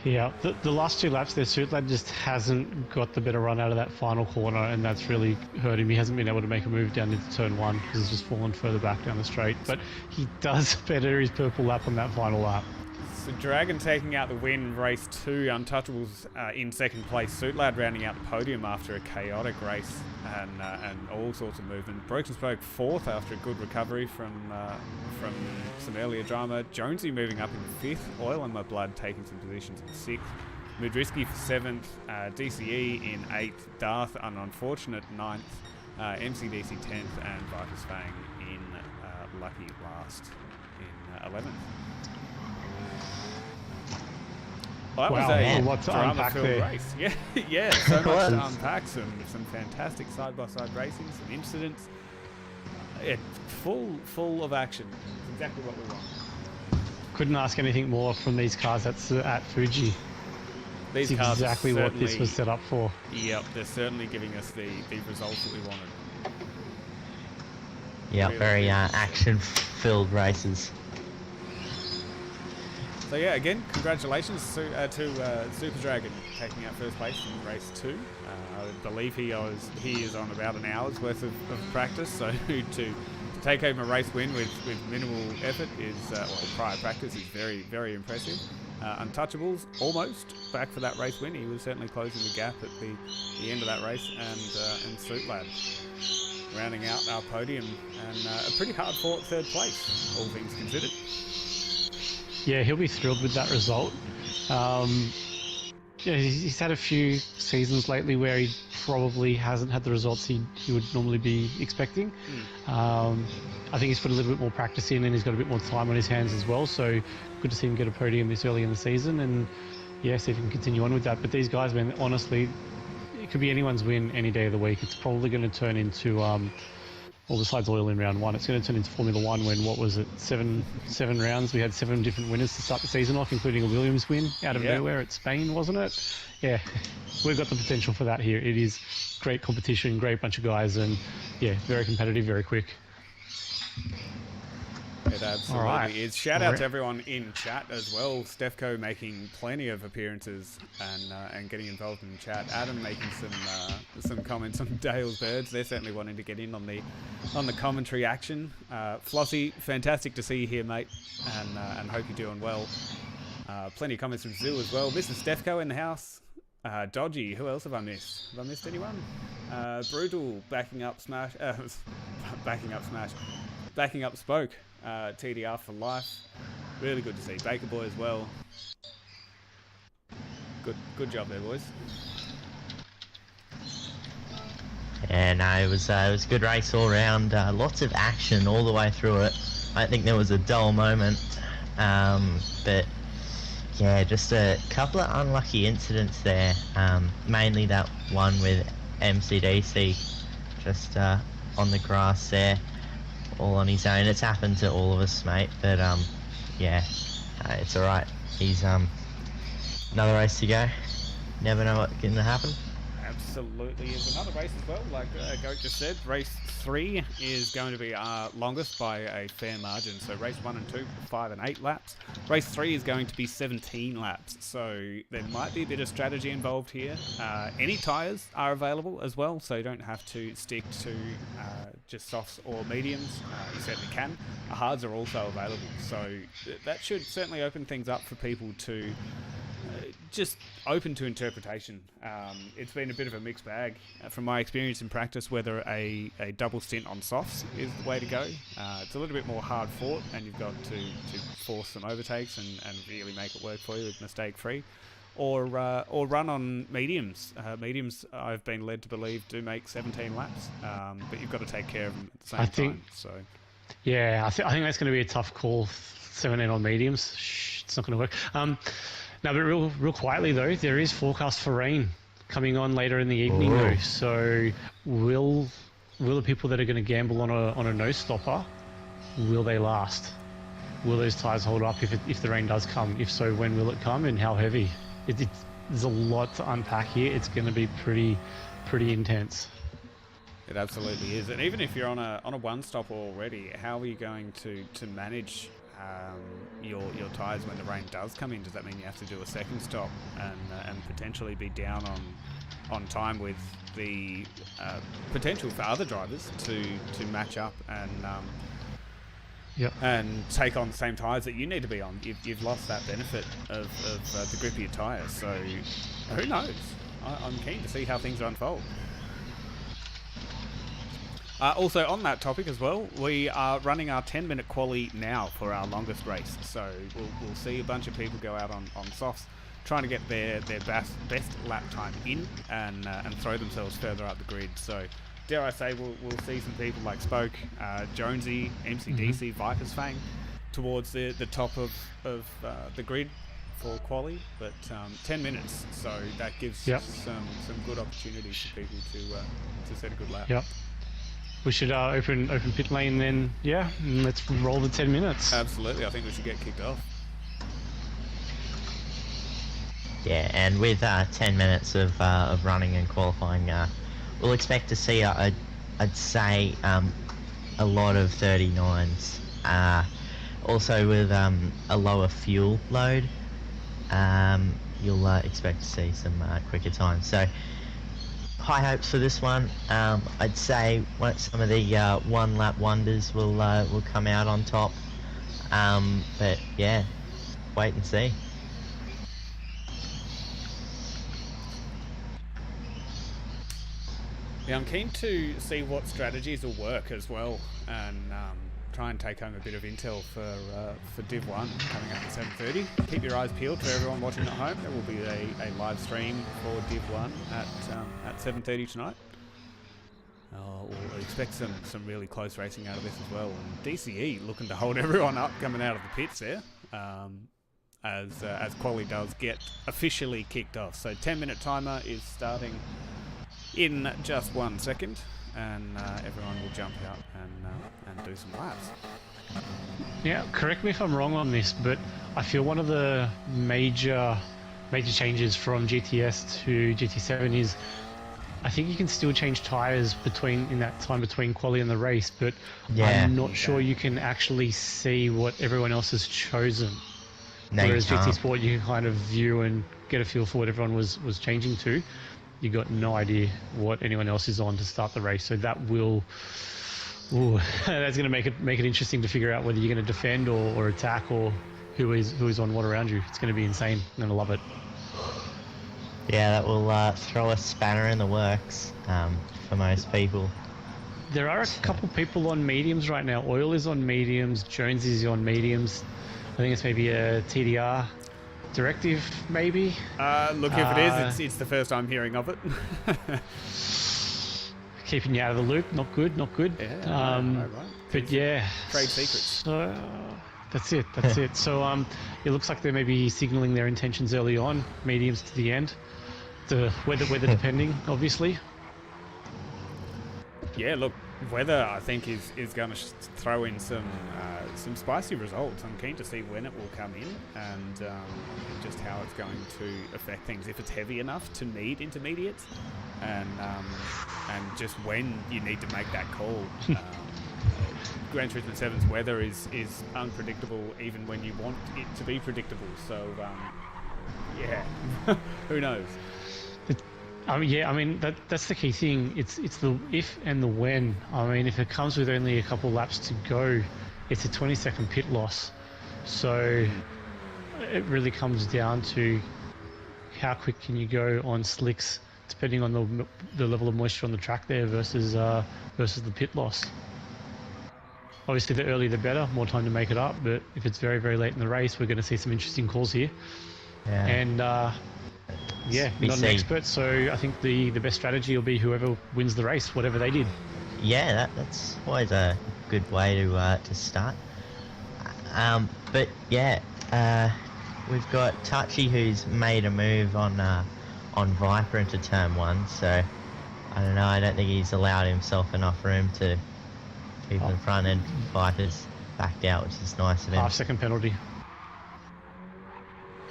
Yeah, the last 2 laps there, Suitlad just hasn't got the better run out of that final corner, and that's really hurt him. He hasn't been able to make a move down into turn 1 because he's just fallen further back down the straight. But he does better his purple lap on that final lap. So Dragon taking out the win, race 2, Untouchables in 2nd place. Suitlad rounding out the podium after a chaotic race and all sorts of movement. Broken Spoke 4th after a good recovery from some earlier drama. Jonesy moving up in 5th. Oil in My Blood taking some positions in 6th. Mudrisky for 7th. DCE in 8th. Darth an unfortunate 9th. MCDC 10th, and Viper's Fang in lucky last in 11th. Well, that was a drama-filled race. Yeah, so much to unpack. Some fantastic side-by-side racing, some incidents. Full of action. It's exactly what we want. Couldn't ask anything more from these cars at Fuji. These That's cars exactly what this was set up for. Yep, they're certainly giving us the results that we wanted. Yeah, really very action-filled races. So yeah, again, congratulations to Super Dragon taking out first place in race 2. I believe he is on about an hour's worth of practice, so to take home a race win with minimal effort is, prior practice is very, very impressive. Untouchables almost back for that race win. He was certainly closing the gap at the end of that race, and Suit Lad rounding out our podium, and a pretty hard fought third place, all things considered. Yeah, he'll be thrilled with that result. Yeah, he's had a few seasons lately where he probably hasn't had the results he would normally be expecting. I think he's put a little bit more practice in, and he's got a bit more time on his hands as well, so good to see him get a podium this early in the season, and yeah, see if he can continue on with that. But these guys, man, honestly, it could be anyone's win any day of the week. It's probably going to turn into, well, besides oil in round 1, it's going to turn into Formula 1 when, what was it, seven rounds? We had 7 different winners to start the season off, including a Williams win out of nowhere at Spain, wasn't it? Yeah, we've got the potential for that here. It is great competition, great bunch of guys, and yeah, very competitive, very quick. It absolutely is. Shout out to everyone in chat as well. Stefco making plenty of appearances and getting involved in the chat. Adam making some comments on Dale's Birds. They're certainly wanting to get in on the commentary action. Flossie, fantastic to see you here, mate, and hope you're doing well. Plenty of comments from Zoo as well. Mr. Stefco in the house. Dodgy, who else have I missed? Have I missed anyone? Brutal backing up Smash. Backing up Spoke. TDR for life. Really good to see. Baker Boy as well. Good job there, boys. Yeah, no, it was a good race all round. Lots of action all the way through it. I think there was a dull moment, but yeah, just a couple of unlucky incidents there. Mainly that one with MCDC, just on the grass there, all on his own. It's happened to all of us, mate. But yeah, it's all right. He's another race to go. Never know what's going to happen. Absolutely is another race as well. Like Goat just said, race 3 is going to be our longest by a fair margin. So race 1 and 2, 5 and 8 laps. Race 3 is going to be 17 laps. So there might be a bit of strategy involved here. Any tyres are available as well, so you don't have to stick to just softs or mediums. You certainly can. Hards are also available. So that should certainly open things up for people to just open to interpretation. It's been a bit of a mixed bag from my experience in practice, whether a double stint on softs is the way to go. It's a little bit more hard fought, and you've got to force some overtakes and really make it work for you with mistake free, or run on mediums. Mediums, I've been led to believe, do make 17 laps, but you've got to take care of them at the same time. So yeah, I think that's going to be a tough call. 17 on mediums, it's not going to work. No, but real quietly though, there is forecast for rain coming on later in the evening though. So will the people that are going to gamble on a no stopper, will they last? Will those tyres hold up if the rain does come? If so, when will it come and how heavy? There's a lot to unpack here. It's going to be pretty intense. It absolutely is. And even if you're on a one stopper already, how are you going to manage your tyres when the rain does come in? Does that mean you have to do a second stop and potentially be down on time with the potential for other drivers to match up and take on the same tyres that you need to be on? You've lost that benefit of the grip of your tyres. So who knows? I'm keen to see how things unfold. Also on that topic as well, we are running our 10-minute quali now for our longest race. So we'll see a bunch of people go out on softs, trying to get their best lap time in and throw themselves further up the grid. So dare I say, we'll see some people like Spoke, Jonesy, MCDC, Viper's Fang towards the top of the grid for quali. But 10 minutes, so that gives some good opportunities for people to set a good lap. Yep. We should open pit lane then, and let's roll the 10 minutes. Absolutely, I think we should get kicked off. Yeah, and with 10 minutes of running and qualifying, we'll expect to see, I'd say, a lot of 39s. Also with a lower fuel load, you'll expect to see some quicker times. So high hopes for this one. I'd say some of the one lap wonders will come out on top. But yeah, wait and see. Yeah, I'm keen to see what strategies will work as well, and try and take home a bit of intel for Div 1 coming up at 7:30. Keep your eyes peeled for everyone watching at home. There will be a live stream for Div 1 at 7:30 tonight. We'll expect some really close racing out of this as well. And DCE looking to hold everyone up coming out of the pits there, as quali does get officially kicked off. So 10-minute timer is starting in just 1 second, and everyone will jump out and do some laps. Yeah, correct me if I'm wrong on this, but I feel one of the major changes from GTS to GT7 is I think you can still change tyres in that time between quali and the race, but I'm not sure you can actually see what everyone else has chosen. No, whereas GT Sport, you can kind of view and get a feel for what everyone was changing to. You got no idea what anyone else is on to start the race, so that will, that's going to make it interesting to figure out whether you're going to defend or attack, or who is on what around you. It's going to be insane. I'm going to love it. Yeah, that will throw a spanner in the works for most people. There are a couple people on mediums right now. Oil is on mediums, Jones is on mediums. I think it's maybe a TDR directive, maybe. Look, if it is, it's the first I'm hearing of it. Keeping you out of the loop, not good. Yeah, right. But yeah, trade secrets. So that's it. So it looks like they may be signalling their intentions early on, mediums to the end. The weather depending, obviously. Yeah, look, weather I think is going to throw in some spicy results. I'm keen to see when it will come in and just how it's going to affect things. If it's heavy enough to need intermediates, and just when you need to make that call. Gran Turismo 7's weather is unpredictable even when you want it to be predictable. So yeah, who knows? That's the key thing. It's the if and the when. I mean, if it comes with only a couple laps to go, it's a 20-second pit loss. So it really comes down to how quick can you go on slicks, depending on the level of moisture on the track there versus the pit loss. Obviously, the earlier the better, more time to make it up. But if it's very, very late in the race, we're going to see some interesting calls here. Yeah. And not an expert, so I think the best strategy will be whoever wins the race, whatever they did. Yeah, that's always a good way to start. But yeah, we've got Tachi, who's made a move on Viper into turn 1. So I don't know. I don't think he's allowed himself enough room to keep in front, and Viper's backed out, which is nice of him. Half-second penalty.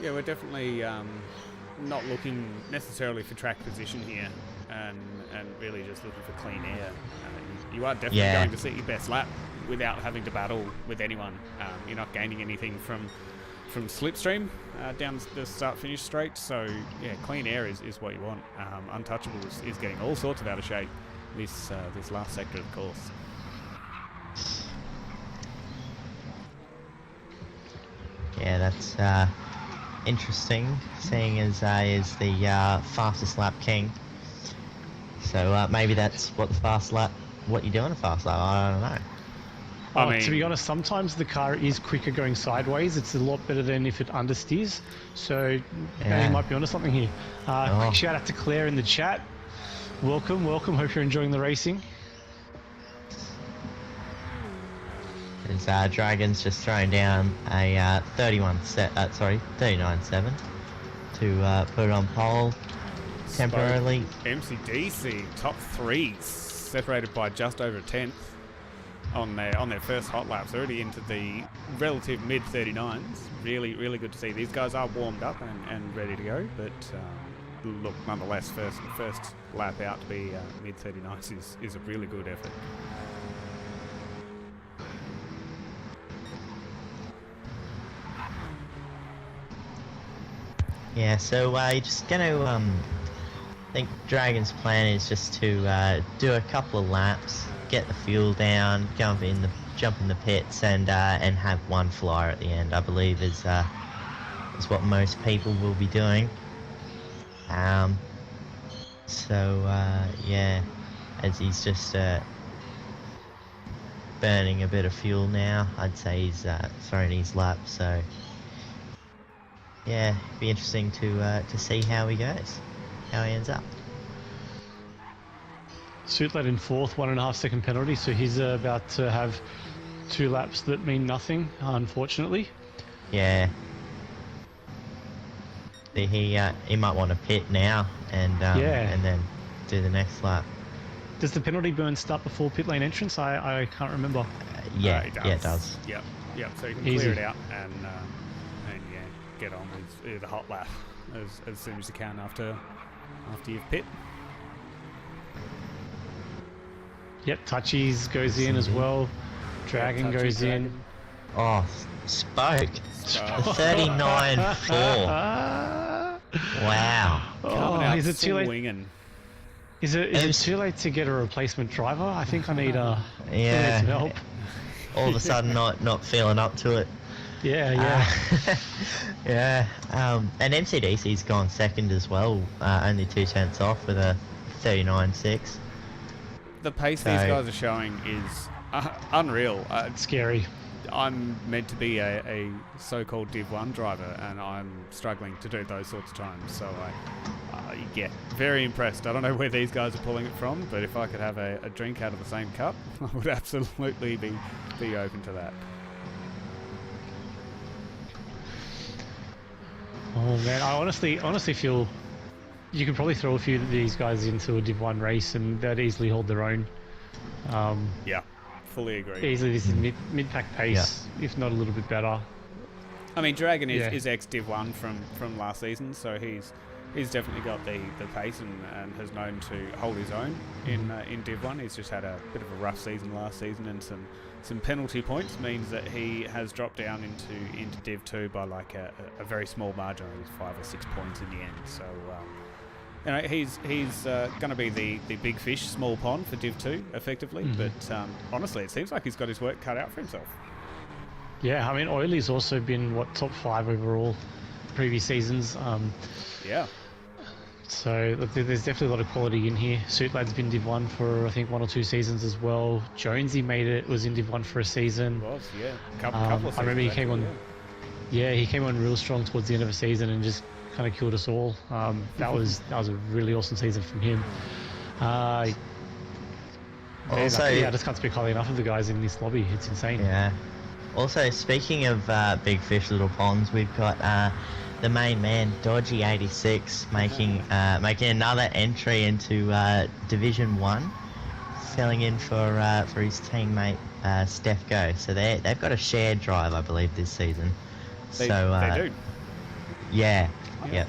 Yeah, we're definitely not looking necessarily for track position here, and really just looking for clean air. You are definitely going to see your best lap without having to battle with anyone. You're not gaining anything from slipstream down the start-finish straight, so yeah, clean air is what you want. Untouchable is getting all sorts of out of shape this last sector of the course. Yeah, that's interesting, seeing as he is the fastest lap king. So maybe that's what you do on a fast lap. I don't know. To be honest, sometimes the car is quicker going sideways. It's a lot better than if it understeers. So you might be onto something here. Quick shout out to Claire in the chat. Welcome. Hope you're enjoying the racing. As Dragon's just thrown down a 39.7 to put it on pole temporarily. MCDC top 3 separated by just over a tenth on their first hot laps, already into the relative mid 39s. Really good to see. These guys are warmed up and ready to go, but look, nonetheless, first lap out to be mid 39s is a really good effort. Yeah, so you're just going to, I think Dragon's plan is just to do a couple of laps, get the fuel down, jump in the pits, and have one flyer at the end. I believe is what most people will be doing. Yeah, as he's just burning a bit of fuel now, I'd say he's thrown his lap. So yeah, be interesting to see how he goes, how he ends up. Suit led in 4th, 1.5 second penalty, so he's about to have 2 laps that mean nothing, unfortunately. Yeah. He might want to pit now and then do the next lap. Does the penalty burn start before pit lane entrance? I can't remember. Yeah, it does. Yep. So you can Easy. clear it out and yeah, get on with the hot lap as soon as you can after you've pit. Yep, Touchies goes in as well. Dragon goes in. Oh, spoke. 39.4. Wow. Oh, is it too late? Is it too late to get a replacement driver? I think I need some help. All of a sudden, not feeling up to it. Yeah. Yeah. And MCDC's gone second as well, only 2 tenths off with a 39.6. The pace these guys are showing is unreal. It's scary. I'm meant to be a so-called Div 1 driver, and I'm struggling to do those sorts of times. So I get very impressed. I don't know where these guys are pulling it from, but if I could have a drink out of the same cup, I would absolutely be open to that. Oh man, I honestly feel you could probably throw a few of these guys into a Div 1 race and they'd easily hold their own. Yeah, fully agree. Easily this is mid-pack pace, if not a little bit better. I mean, Dragon is ex-Div 1 from last season, so he's definitely got the pace and has known to hold his own in Div 1. He's just had a bit of a rough season last season, and some penalty points means that he has dropped down into Div 2 by like a very small margin. It was 5 or 6 points in the end. So he's going to be the big fish, small pond for Div 2 effectively. But honestly, it seems like he's got his work cut out for himself. Yeah, I mean, Oiley's also been top 5 overall previous seasons. Yeah. So there's definitely a lot of quality in here. Suit Lad's been Div 1 for I think 1 or 2 seasons as well. Jonesy was in Div 1 for a season. He was, yeah. Couple of seasons. I remember he came on. Yeah, he came on real strong towards the end of a season and just kind of killed us all. That was a really awesome season from him. I just can't speak highly enough of the guys in this lobby. It's insane. Yeah. Also, speaking of big fish, little ponds, we've got the main man, Dodgy 86, making another entry into Division 1, filling in for his teammate Steph Go. So they've got a shared drive, I believe, this season. They do. Yeah.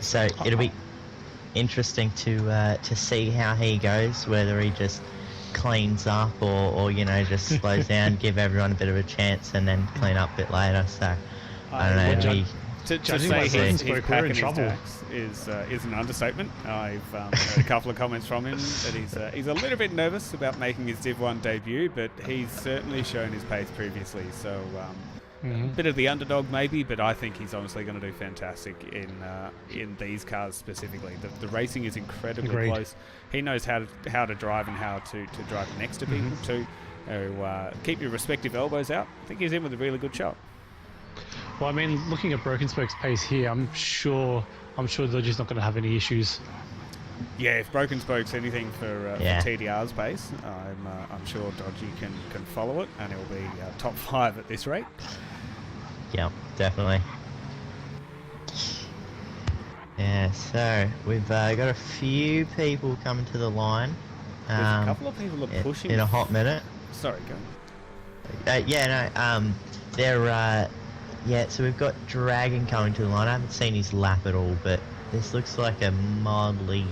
So it'll be interesting to see how he goes, whether he just cleans up or just slows down, give everyone a bit of a chance, and then clean up a bit later. So I don't know. To say he's packing his tax is an understatement. I've heard a couple of comments from him that he's a little bit nervous about making his Div 1 debut, but he's certainly shown his pace previously. So a bit of the underdog maybe, but I think he's honestly going to do fantastic in these cars specifically. The racing is incredibly close. He knows how to drive and how to drive next to people too. Keep your respective elbows out. I think he's in with a really good shot. Well, I mean, looking at Broken Spoke's pace here, I'm sure Dodgy's not going to have any issues. Yeah, if Broken Spoke's anything for TDR's pace, I'm sure Dodgy can follow it, and he'll be top 5 at this rate. Yeah, definitely. Yeah, so we've got a few people coming to the line. There's a couple of people are pushing in a hot minute. Sorry, go. So we've got Dragon coming to the line. I haven't seen his lap at all, but this looks like a mildly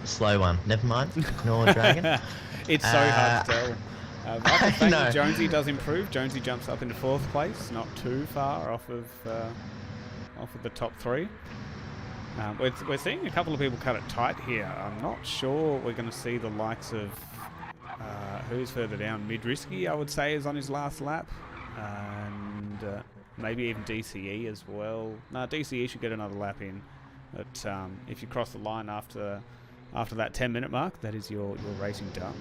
slow one. Never mind. Ignore Dragon. It's so hard to tell. I think Jonesy does improve. Jonesy jumps up into 4th place, not too far off of the top 3. We're seeing a couple of people cut it tight here. I'm not sure we're going to see the likes of who's further down. Midrisky, I would say, is on his last lap, and maybe even DCE as well. No, DCE should get another lap in, but if you cross the line after that 10-minute mark, that is your racing done.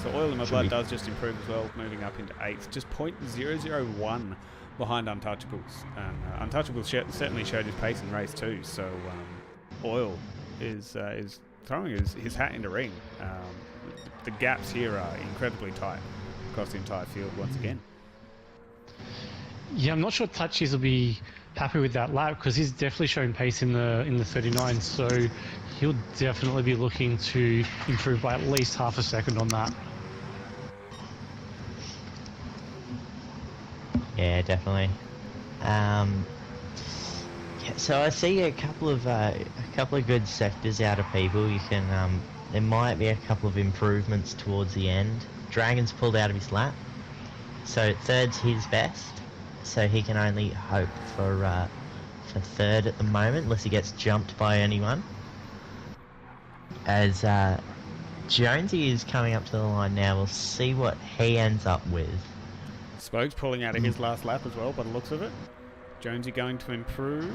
So Oil in My Blood does just improve as well, moving up into 8th, just 0.001 behind Untouchables. And Untouchables certainly showed his pace in race 2, so Oil is throwing his hat in the ring. The gaps here are incredibly tight across the entire field once again. Yeah, I'm not sure Touchies will be happy with that lap because he's definitely showing pace in the 39, so he'll definitely be looking to improve by at least half a second on that. Yeah, definitely. Yeah, so I see a couple of good sectors out of people. You can there might be a couple of improvements towards the end. Dragon's pulled out of his lap, so third's his best. So he can only hope for third at the moment, unless he gets jumped by anyone. As Jonesy is coming up to the line now, we'll see what he ends up with. Spoke's pulling out of his last lap as well, by the looks of it. Jonesy going to improve?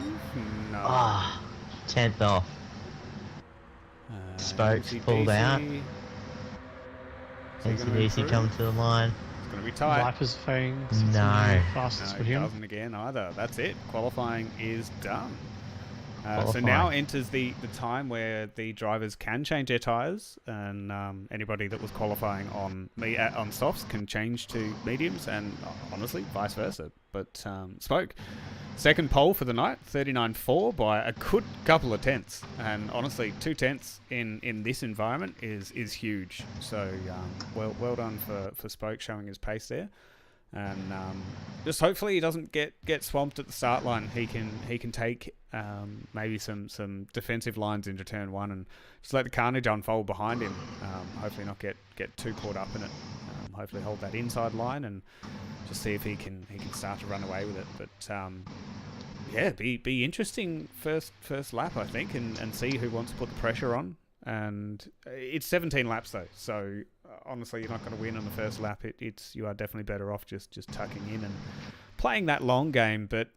No. Ah, 10th off. Spoke's pulled out. NCDC coming to the line. It's going to be tight. Viper's Fang. No. Fastest for he him. doesn't again either. That's it. Qualifying is done. So Qualifying. now enters the time where the drivers can change their tyres, and anybody that was qualifying on softs can change to mediums, and honestly, vice versa. But Spoke, second pole for the night, 39.4 by a good couple of tenths, and honestly, 2 tenths in this environment is huge. So well done for Spoke showing his pace there. And just hopefully he doesn't get swamped at the start line. He can take maybe some defensive lines into turn 1 and just let the carnage unfold behind him. Hopefully not get too caught up in it. Hopefully hold that inside line and just see if he can start to run away with it. But yeah, be interesting first lap, I think, and see who wants to put the pressure on. And it's 17 laps though, so honestly, you're not going to win on the first lap. You are definitely better off just tucking in and playing that long game. But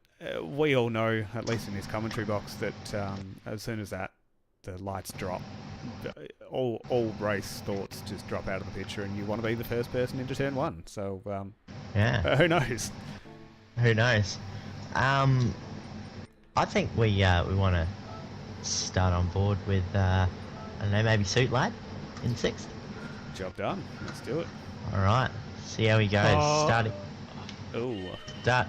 we all know, at least in this commentary box, that as soon as the lights drop, all race thoughts just drop out of the picture, and you want to be the first person into turn 1. So yeah, who knows? Who knows? I think we want to start on board with I don't know, maybe Suit Lad in 6th. Job done. Let's do it. All right. See how he goes. Starting. Oh. Start.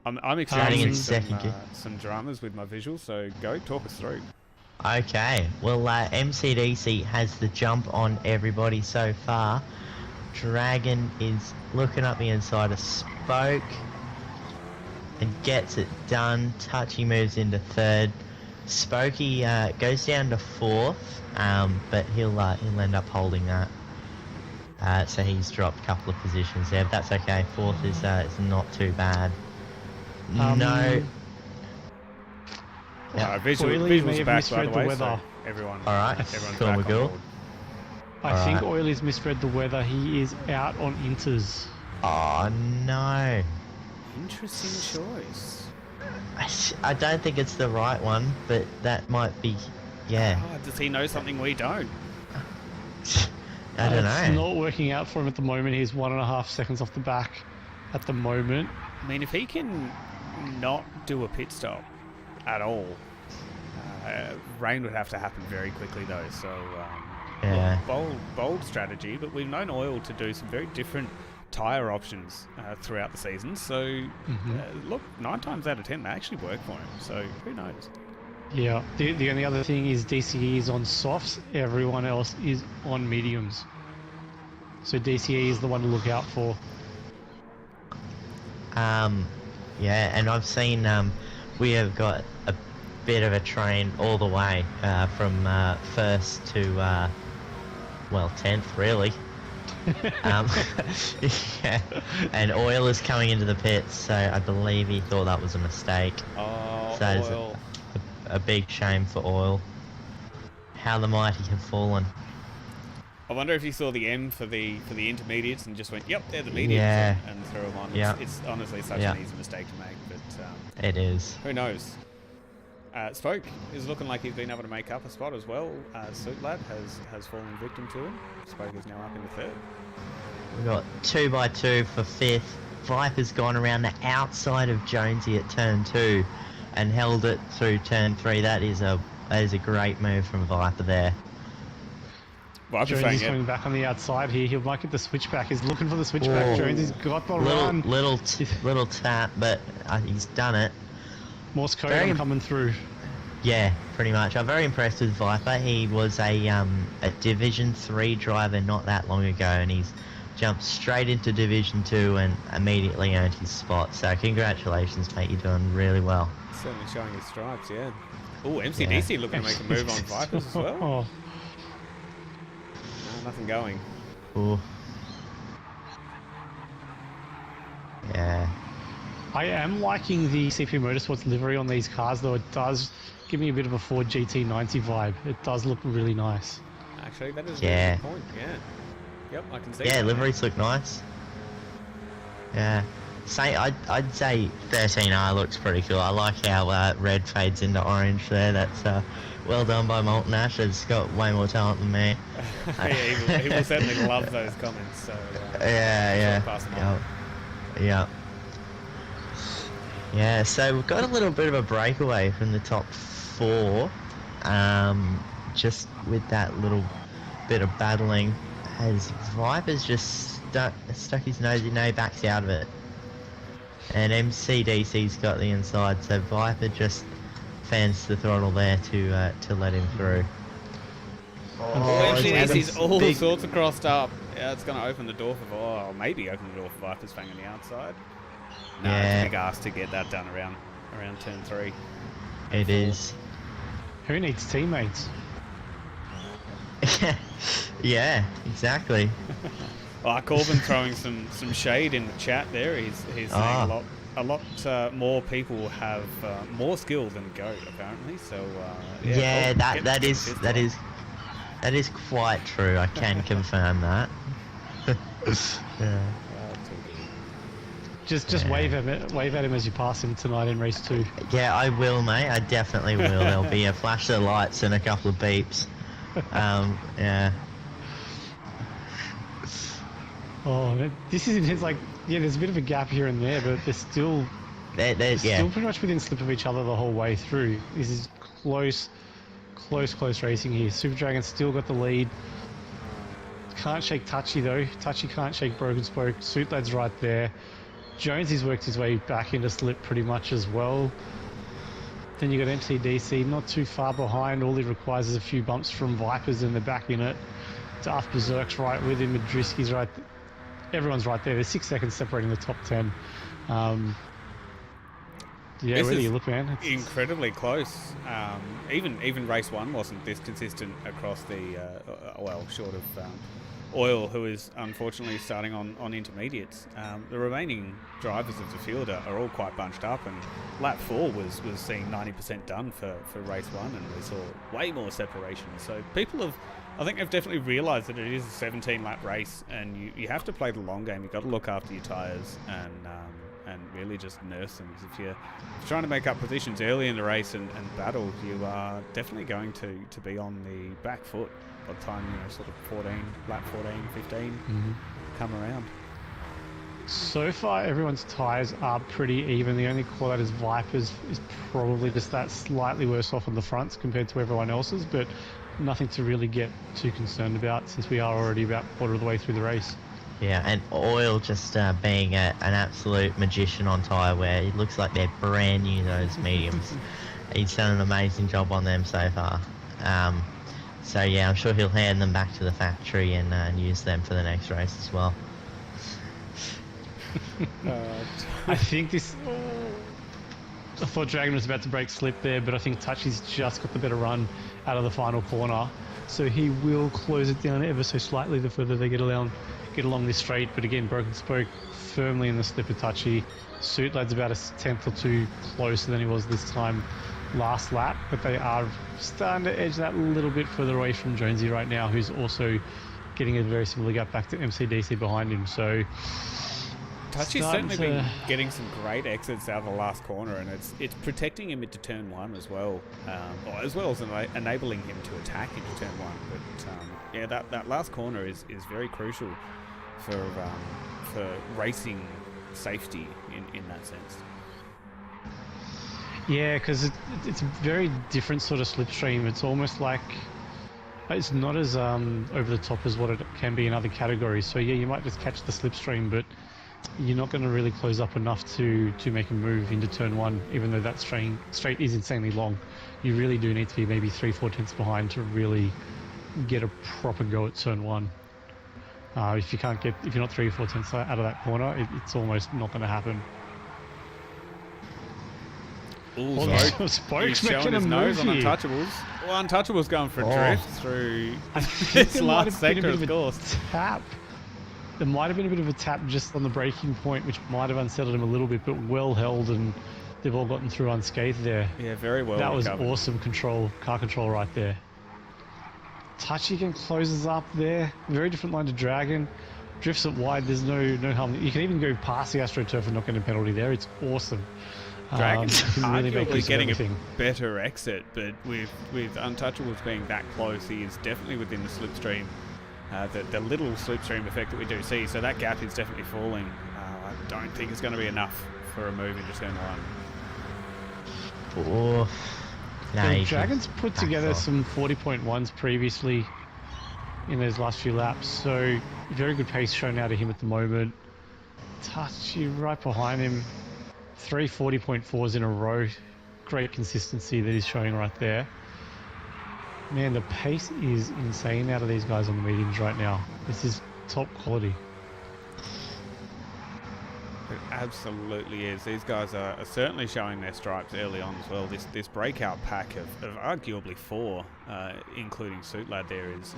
I'm experiencing some dramas with my visuals, so go talk us through. Okay. Well, MCDC has the jump on everybody so far. Dragon is looking up the inside of Spoke and gets it done. Touchy moves into 3rd. Spokey goes down to 4th, but he'll end up holding that. So he's dropped a couple of positions there, but that's okay. 4th is not too bad. No. Yeah, visuals back, by the way, so everyone. All right, everyone's cool, back on cool. board. I think Oiley's misread the weather. He is out on inters. Oh no. Interesting choice. I don't think it's the right one, but that might be, yeah. Oh, does he know something we don't? I don't know. It's not working out for him at the moment. He's 1.5 seconds off the back at the moment. I mean, if he can not do a pit stop at all, rain would have to happen very quickly though. So, yeah. Bold strategy, but we've known Oil to do some very different tyre options throughout the season, so look, 9 times out of 10 they actually work for him, so who knows. Yeah, the only other thing is DCE is on softs, everyone else is on mediums, so DCE is the one to look out for. Yeah, and I've seen we have got a bit of a train all the way from 1st to 10th really. Yeah, and Oil is coming into the pits, so I believe he thought that was a mistake. Oh, so it's Oil. a big shame for Oil. How the mighty have fallen. I wonder if you saw the M for the intermediates and just went, yep, they're the mediums, Yeah. and threw them on. Yeah. It's honestly such Yeah. an easy mistake to make, but It is. who knows? Spoke is looking like he's been able to make up a spot as well. Suit Lad has fallen victim to him. Spoke is now up into third. We've got 2x2 for 5th. Viper's gone around the outside of Jonesy at turn 2 and held it through turn 3. That is a great move from Viper there. Jonesy's coming back on the outside here. He might get the switchback. He's looking for the switchback. Jonesy's got the run. Little tap, but he's done it. Morse code coming through. Yeah, pretty much. I'm very impressed with Viper. He was a Division 3 driver not that long ago, and he's jumped straight into Division 2 and immediately earned his spot. So congratulations, mate. You're doing really well. Certainly showing his stripes, yeah. Oh, MCDC looking to make a move on Vipers as well. No, nothing going. Ooh. Yeah. I am liking the CP Motorsports livery on these cars, though. It does give me a bit of a Ford GT90 vibe. It does look really nice. Actually, that is a really good point, yeah. Yep, I can see Yeah, that. liveries look nice. Yeah. I'd say 13R looks pretty cool. I like how red fades into orange there. That's well done by Molten Ash. It's got way more talent than me. Yeah, he will certainly love those comments. So yeah. Pass them on. Yeah. Yeah, so we've got a little bit of a breakaway from the top 4. Just with that little bit of battling, as Viper's just stuck his nose in, he backs out of it. And MCDC's got the inside, so Viper just fans the throttle there to let him through. MCDC's all sorts of crossed up. Yeah, it's going to open the door for, maybe open the door for Viper's Fang on the outside. No, it's a big ask to get that done around turn 3. It is. Who needs teammates? Yeah, exactly. Corbin throwing some shade in the chat there. He's saying a lot more people have more skill than Goat apparently. So that is quite true. I can confirm that. Yeah. Just wave at him as you pass him tonight in race 2. Yeah, I will, mate. I definitely will. There'll be a flash of lights and a couple of beeps. Yeah. Oh, this is there's a bit of a gap here and there, but they're still still pretty much within slip of each other the whole way through. This is close racing here. Super Dragon's still got the lead. Can't shake Touchy though. Touchy can't shake Broken Spoke. Suit Lad's right there. Jonesy's worked his way back into slip pretty much as well. Then you got MCDC not too far behind. All he requires is a few bumps from Vipers and they're back in it. Daft Berserk's right with him. Madrisky's right. Everyone's right there. There's 6 seconds separating the top 10. Yeah, where do you look, man? It's incredibly close. Even race 1 wasn't this consistent across the short of Oil, who is unfortunately starting on intermediates. The remaining drivers of the field are all quite bunched up, and lap 4 was seeing 90% done for race 1, and we saw way more separation. So people I think they've definitely realised that it is a 17 lap race, and you have to play the long game. You've got to look after your tyres and really just nurse them. Because if you're trying to make up positions early in the race and battle, you are definitely going to be on the back foot by the time sort of lap 14, 15 come around. So far, everyone's tyres are pretty even. The only call out is Vipers is probably just that slightly worse off on the fronts compared to everyone else's, but nothing to really get too concerned about since we are already about a quarter of the way through the race. Yeah, and Oil just being an absolute magician on tyre wear. It looks like they're brand new, those mediums. He's done an amazing job on them so far. So yeah, I'm sure he'll hand them back to the factory and use them for the next race as well. I think this... I thought Dragon was about to break slip there, but I think Touchy's just got the better run out of the final corner. so he will close it down ever so slightly the further they get along this straight. But again, Broken Spoke firmly in the slip of Touchy. Suit Lad's about a tenth or two closer than he was this time last lap, but they are starting to edge that a little bit further away from Jonesy right now, who's also getting a very similar gap back to MCDC behind him. So Touchy's certainly been getting some great exits out of the last corner, and it's protecting him into turn one as well, as enabling him to attack into turn one. But yeah, that last corner is very crucial for racing safety in that sense. Yeah, because it's a very different sort of slipstream. It's almost like it's not as over the top as what it can be in other categories. So yeah, you might just catch the slipstream, but you're not going to really close up enough to make a move into turn one, even though that straight is insanely long. You really do need to be maybe 3-4 tenths behind to really get a proper go at turn one. If you're not 3 or 4 tenths out of that corner, it's almost not going to happen. Ooh, Spoke's he's showing his nose on Untouchables. Well, Untouchables going for a drift through this last sector, of course. There might have been a bit of a tap just on the braking point, which might have unsettled him a little bit, but well held, and they've all gotten through unscathed there. Yeah, very well. That was recovered. awesome car control right there. Touchy again closes up there. Very different line to Dragon. Drifts it wide. There's no harm. You can even go past the AstroTurf and not get a penalty there. It's awesome. Dragon's really arguably getting a better exit, but with Untouchables being that close, he is definitely within the slipstream. The little slipstream effect that we do see, so that gap is definitely falling. I don't think it's going to be enough for a move into turn one. Oh, no, Dragon's put together some 40.1s previously in those last few laps, so very good pace shown out of him at the moment. Touchy right behind him, 3 40.4s in a row. Great consistency that he's showing right there. Man, the pace is insane out of these guys on the mediums right now. This is top quality. It absolutely is. These guys are certainly showing their stripes early on as well. This breakout pack of arguably 4, including Suit Lad there, is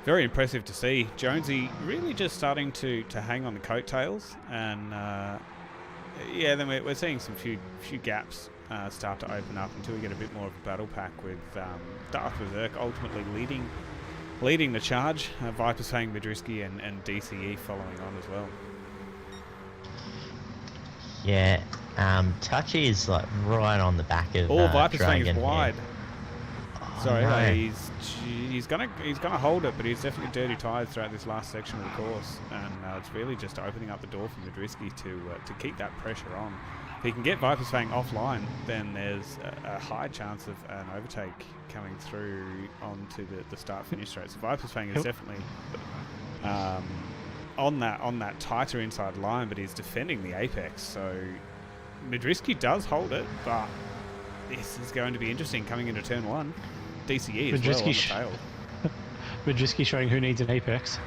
very impressive to see. Jonesy really just starting to hang on the coattails, and yeah, then we're seeing some few gaps start to open up until we get a bit more of a battle pack with Dark Berserk ultimately leading the charge. Viper's Fang, Madrisky and DCE following on as well. Yeah, Touchy is like right on the back of Viper's Fang Dragon is wide. Oh, Sorry, no. he's gonna hold it, but he's definitely dirty tyres throughout this last section of the course, and it's really just opening up the door for Madrisky to keep that pressure on. If he can get Viper's Fang offline, then there's a high chance of an overtake coming through onto the start-finish straight. So Viper's Fang is definitely on that tighter inside line, but he's defending the apex. So Madrisky does hold it, but this is going to be interesting coming into turn one. DCE as well on the tail. Madrisky showing who needs an apex.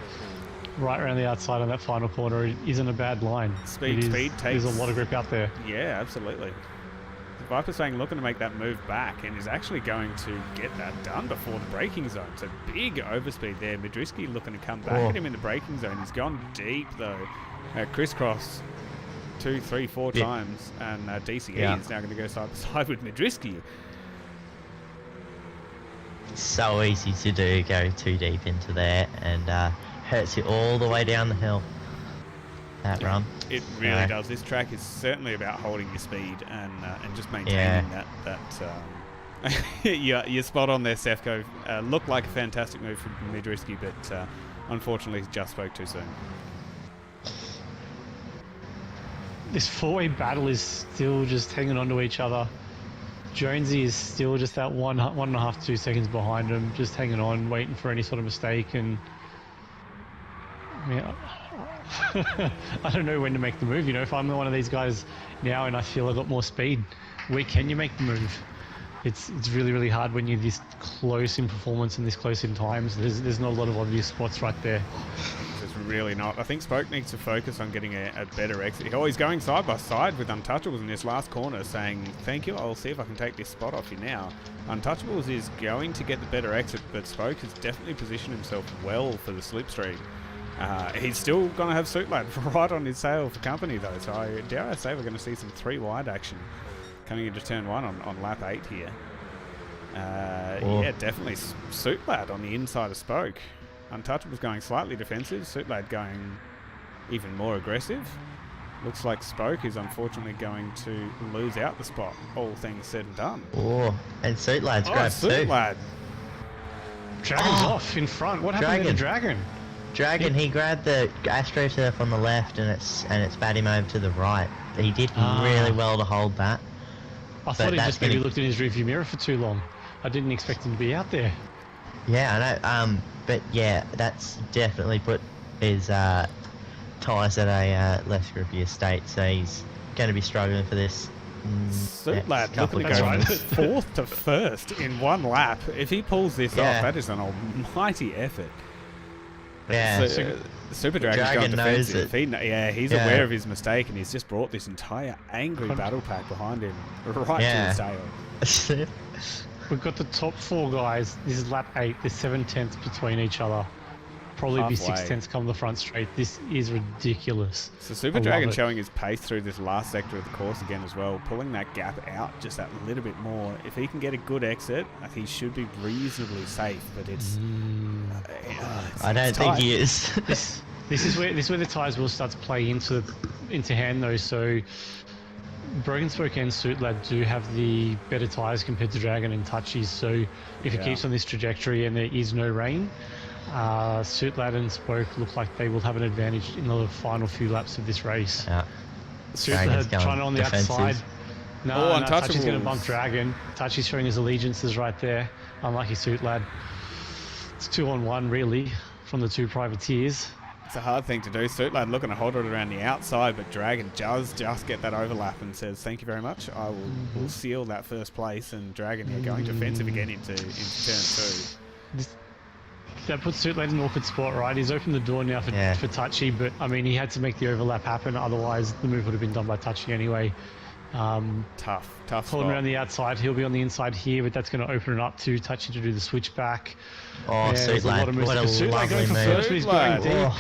Right around the outside on that final corner, it isn't a bad line. Speed takes. There's a lot of grip out there. Yeah, absolutely. Viper's Fang looking to make that move back and is actually going to get that done before the braking zone. So big overspeed there. Madrisky looking to come back at him in the braking zone. He's gone deep though. Crisscross 2, 3, 4 times, and DCE is now going to go side by side with Madrisky. So easy to do, go too deep into there, and hurts you all the way down the hill. That run. It really does. This track is certainly about holding your speed and just maintaining that. You're spot on there, Sefko. Looked like a fantastic move from Madrisky, but unfortunately just spoke too soon. This four-way battle is still just hanging on to each other. Jonesy is still just that 1.5 to 2 seconds behind him, just hanging on, waiting for any sort of mistake. And I mean, I don't know when to make the move. You know, if I'm one of these guys now and I feel I got more speed, where can you make the move? It's really, really hard when you're this close in performance and this close in times. There's not a lot of obvious spots right there. There's really not. I think Spoke needs to focus on getting a better exit. Oh, he's going side by side with Untouchables in this last corner, saying, thank you, I'll see if I can take this spot off you now. Untouchables is going to get the better exit, but Spoke has definitely positioned himself well for the slipstream. He's still going to have Suitlad right on his tail for company, though, so dare I say we're going to see some 3 wide action coming into turn 1 on lap 8 here. Yeah, definitely Suitlad on the inside of Spoke. Untouchable's going slightly defensive, Suitlad going even more aggressive. Looks like Spoke is unfortunately going to lose out the spot, all things said and done. Oh, and Suitlad's grabbed Suitlad. Dragon's off in front. What happened to the Dragon? Dragon, he grabbed the AstroTurf on the left and it's spat him over to the right. He did really well to hold that. I thought he just maybe looked in his rearview mirror for too long. I didn't expect him to be out there. Yeah, I know. But yeah, that's definitely put his tyres at a less grippy state, so he's going to be struggling for this. Suitlad looking to go from 4th to 1st in 1 lap. If he pulls this off, that is an almighty effort. Yeah, Super Dragon's going defensive. He's aware of his mistake, and he's just brought this entire angry battle pack behind him right to his tail. We've got the top 4 guys. This is lap 8. There's 7 tenths between each other. Probably be 6 tenths come the front straight. This is ridiculous. So Super Dragon showing his pace through this last sector of the course again as well, pulling that gap out just that little bit more. If he can get a good exit, he should be reasonably safe. But it's I don't think he is. This is where the tyres will start to play into hand though. So Broken Spoke and Suitlad do have the better tyres compared to Dragon and Touchies. So if he keeps on this trajectory and there is no rain, Suitlad and Spoke look like they will have an advantage in the final few laps of this race. Yeah. Suitlad trying on the outside. No, Touchy's going to bump Dragon. Touchy's showing his allegiances right there. Unlucky Suitlad. It's 2-on-1 really from the 2 privateers. It's a hard thing to do. Suitlad looking to hold it around the outside, but Dragon does just get that overlap and says, thank you very much. I will seal that first place. And Dragon going defensive again into turn 2. That puts Suitlad in an awkward spot, right? He's opened the door now for Touchy, but I mean, he had to make the overlap happen. Otherwise, the move would have been done by Touchy anyway. Tough pulling around the outside. He'll be on the inside here, but that's going to open it up to Touchy to do the switchback. Oh, Suitlad, what a lovely move.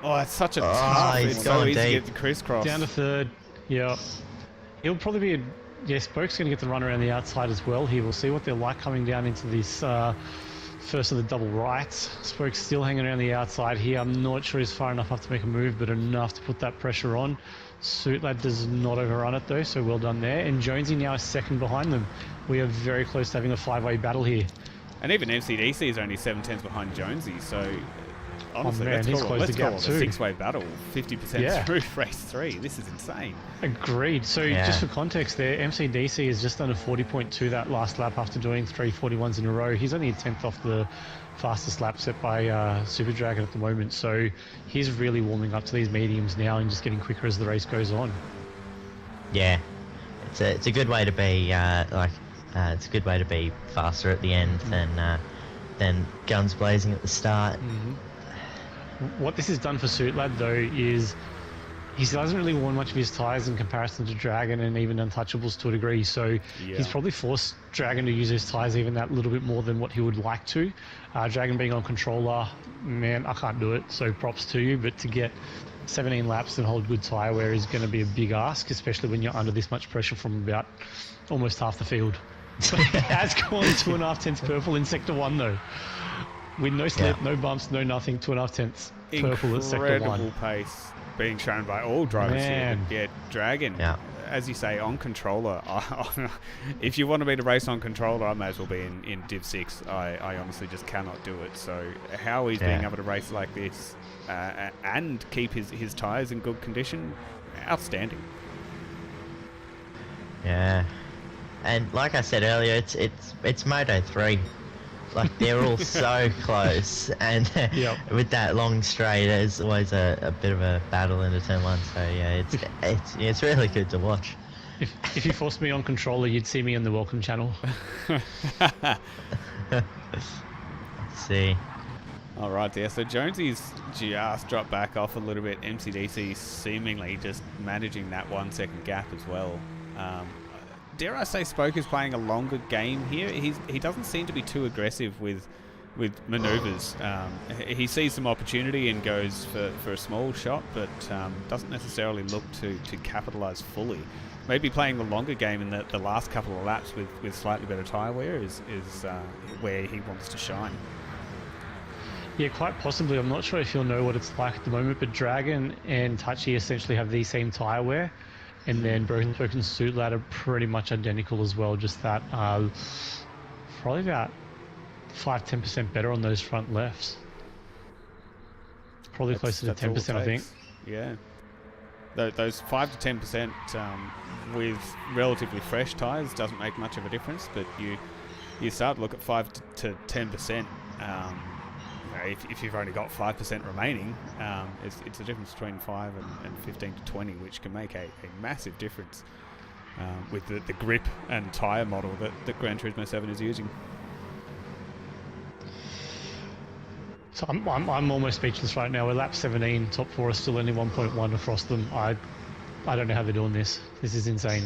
Oh, it's such a tough. It's so easy to get the crisscross. Down to 3rd. Yeah. He'll probably be Spoke's going to get the run around the outside as well here. We'll see what they're like coming down into this first of the double rights. Spoke's still hanging around the outside here. I'm not sure he's far enough up to make a move, but enough to put that pressure on. Suitlad does not overrun it though, so well done there. And Jonesy now is 2nd behind them. We are very close to having a 5-way battle here. And even MCDC is only 7 tenths behind Jonesy, so honestly, let's call it a 6-way battle. 50% through race 3. This is insane. Agreed. So just for context there, MCDC has just done a 40.2 that last lap after doing 3 41s in a row. He's only a 10th off the fastest lap set by Super Dragon at the moment. So he's really warming up to these mediums now and just getting quicker as the race goes on. Yeah, it's a good way to be it's a good way to be faster at the end than guns blazing at the start. What this has done for Suitlad though is he doesn't really warn much of his tyres in comparison to Dragon and even Untouchables to a degree, so he's probably forced Dragon to use his tyres even that little bit more than what he would like to. Dragon being on controller, man, I can't do it, so props to you, but to get 17 laps and hold good tyre wear is going to be a big ask, especially when you're under this much pressure from about almost half the field. Has gone 2.5 tenths purple in Sector 1 though. With no slip, no bumps, no nothing, 2.5 tenths purple at Sector 1. Incredible pace being shown by all drivers here. Yeah, Dragon, as you say, on controller. If you wanted me to race on controller, I may as well be in Div 6. I honestly just cannot do it. So how he's being able to race like this and keep his tyres in good condition, outstanding. Yeah. And like I said earlier, it's Moto 3. Like they're all so close, and with that long straight, there's always a bit of a battle into turn 1. So yeah, it's really good to watch. If you forced me on controller, you'd see me in the welcome channel. Let's see. All right, there. So Jonesy's just dropped back off a little bit. MCDC seemingly just managing that 1 second gap as well. Dare I say, Spoke is playing a longer game here. He doesn't seem to be too aggressive with manoeuvres. He sees some opportunity and goes for a small shot, but doesn't necessarily look to capitalise fully. Maybe playing the longer game in the last couple of laps with slightly better tyre wear is where he wants to shine. Yeah, quite possibly. I'm not sure if you'll know what it's like at the moment, but Dragon and Touchy essentially have the same tyre wear, and then Broken Suit Lad are pretty much identical as well, just that probably about 5-10% better on those front lefts. Probably closer to 10%, I think. Yeah. Those 5 to 10% with relatively fresh tyres doesn't make much of a difference, but you start to look at 5 to 10%. If you've only got 5% remaining, it's a difference between 5 and 15 to 20, which can make a massive difference with the grip and tyre model that Gran Turismo 7 is using. So I'm almost speechless right now. We're lap 17, top 4 are still only 1.1 across them. I don't know how they're doing this. This is insane.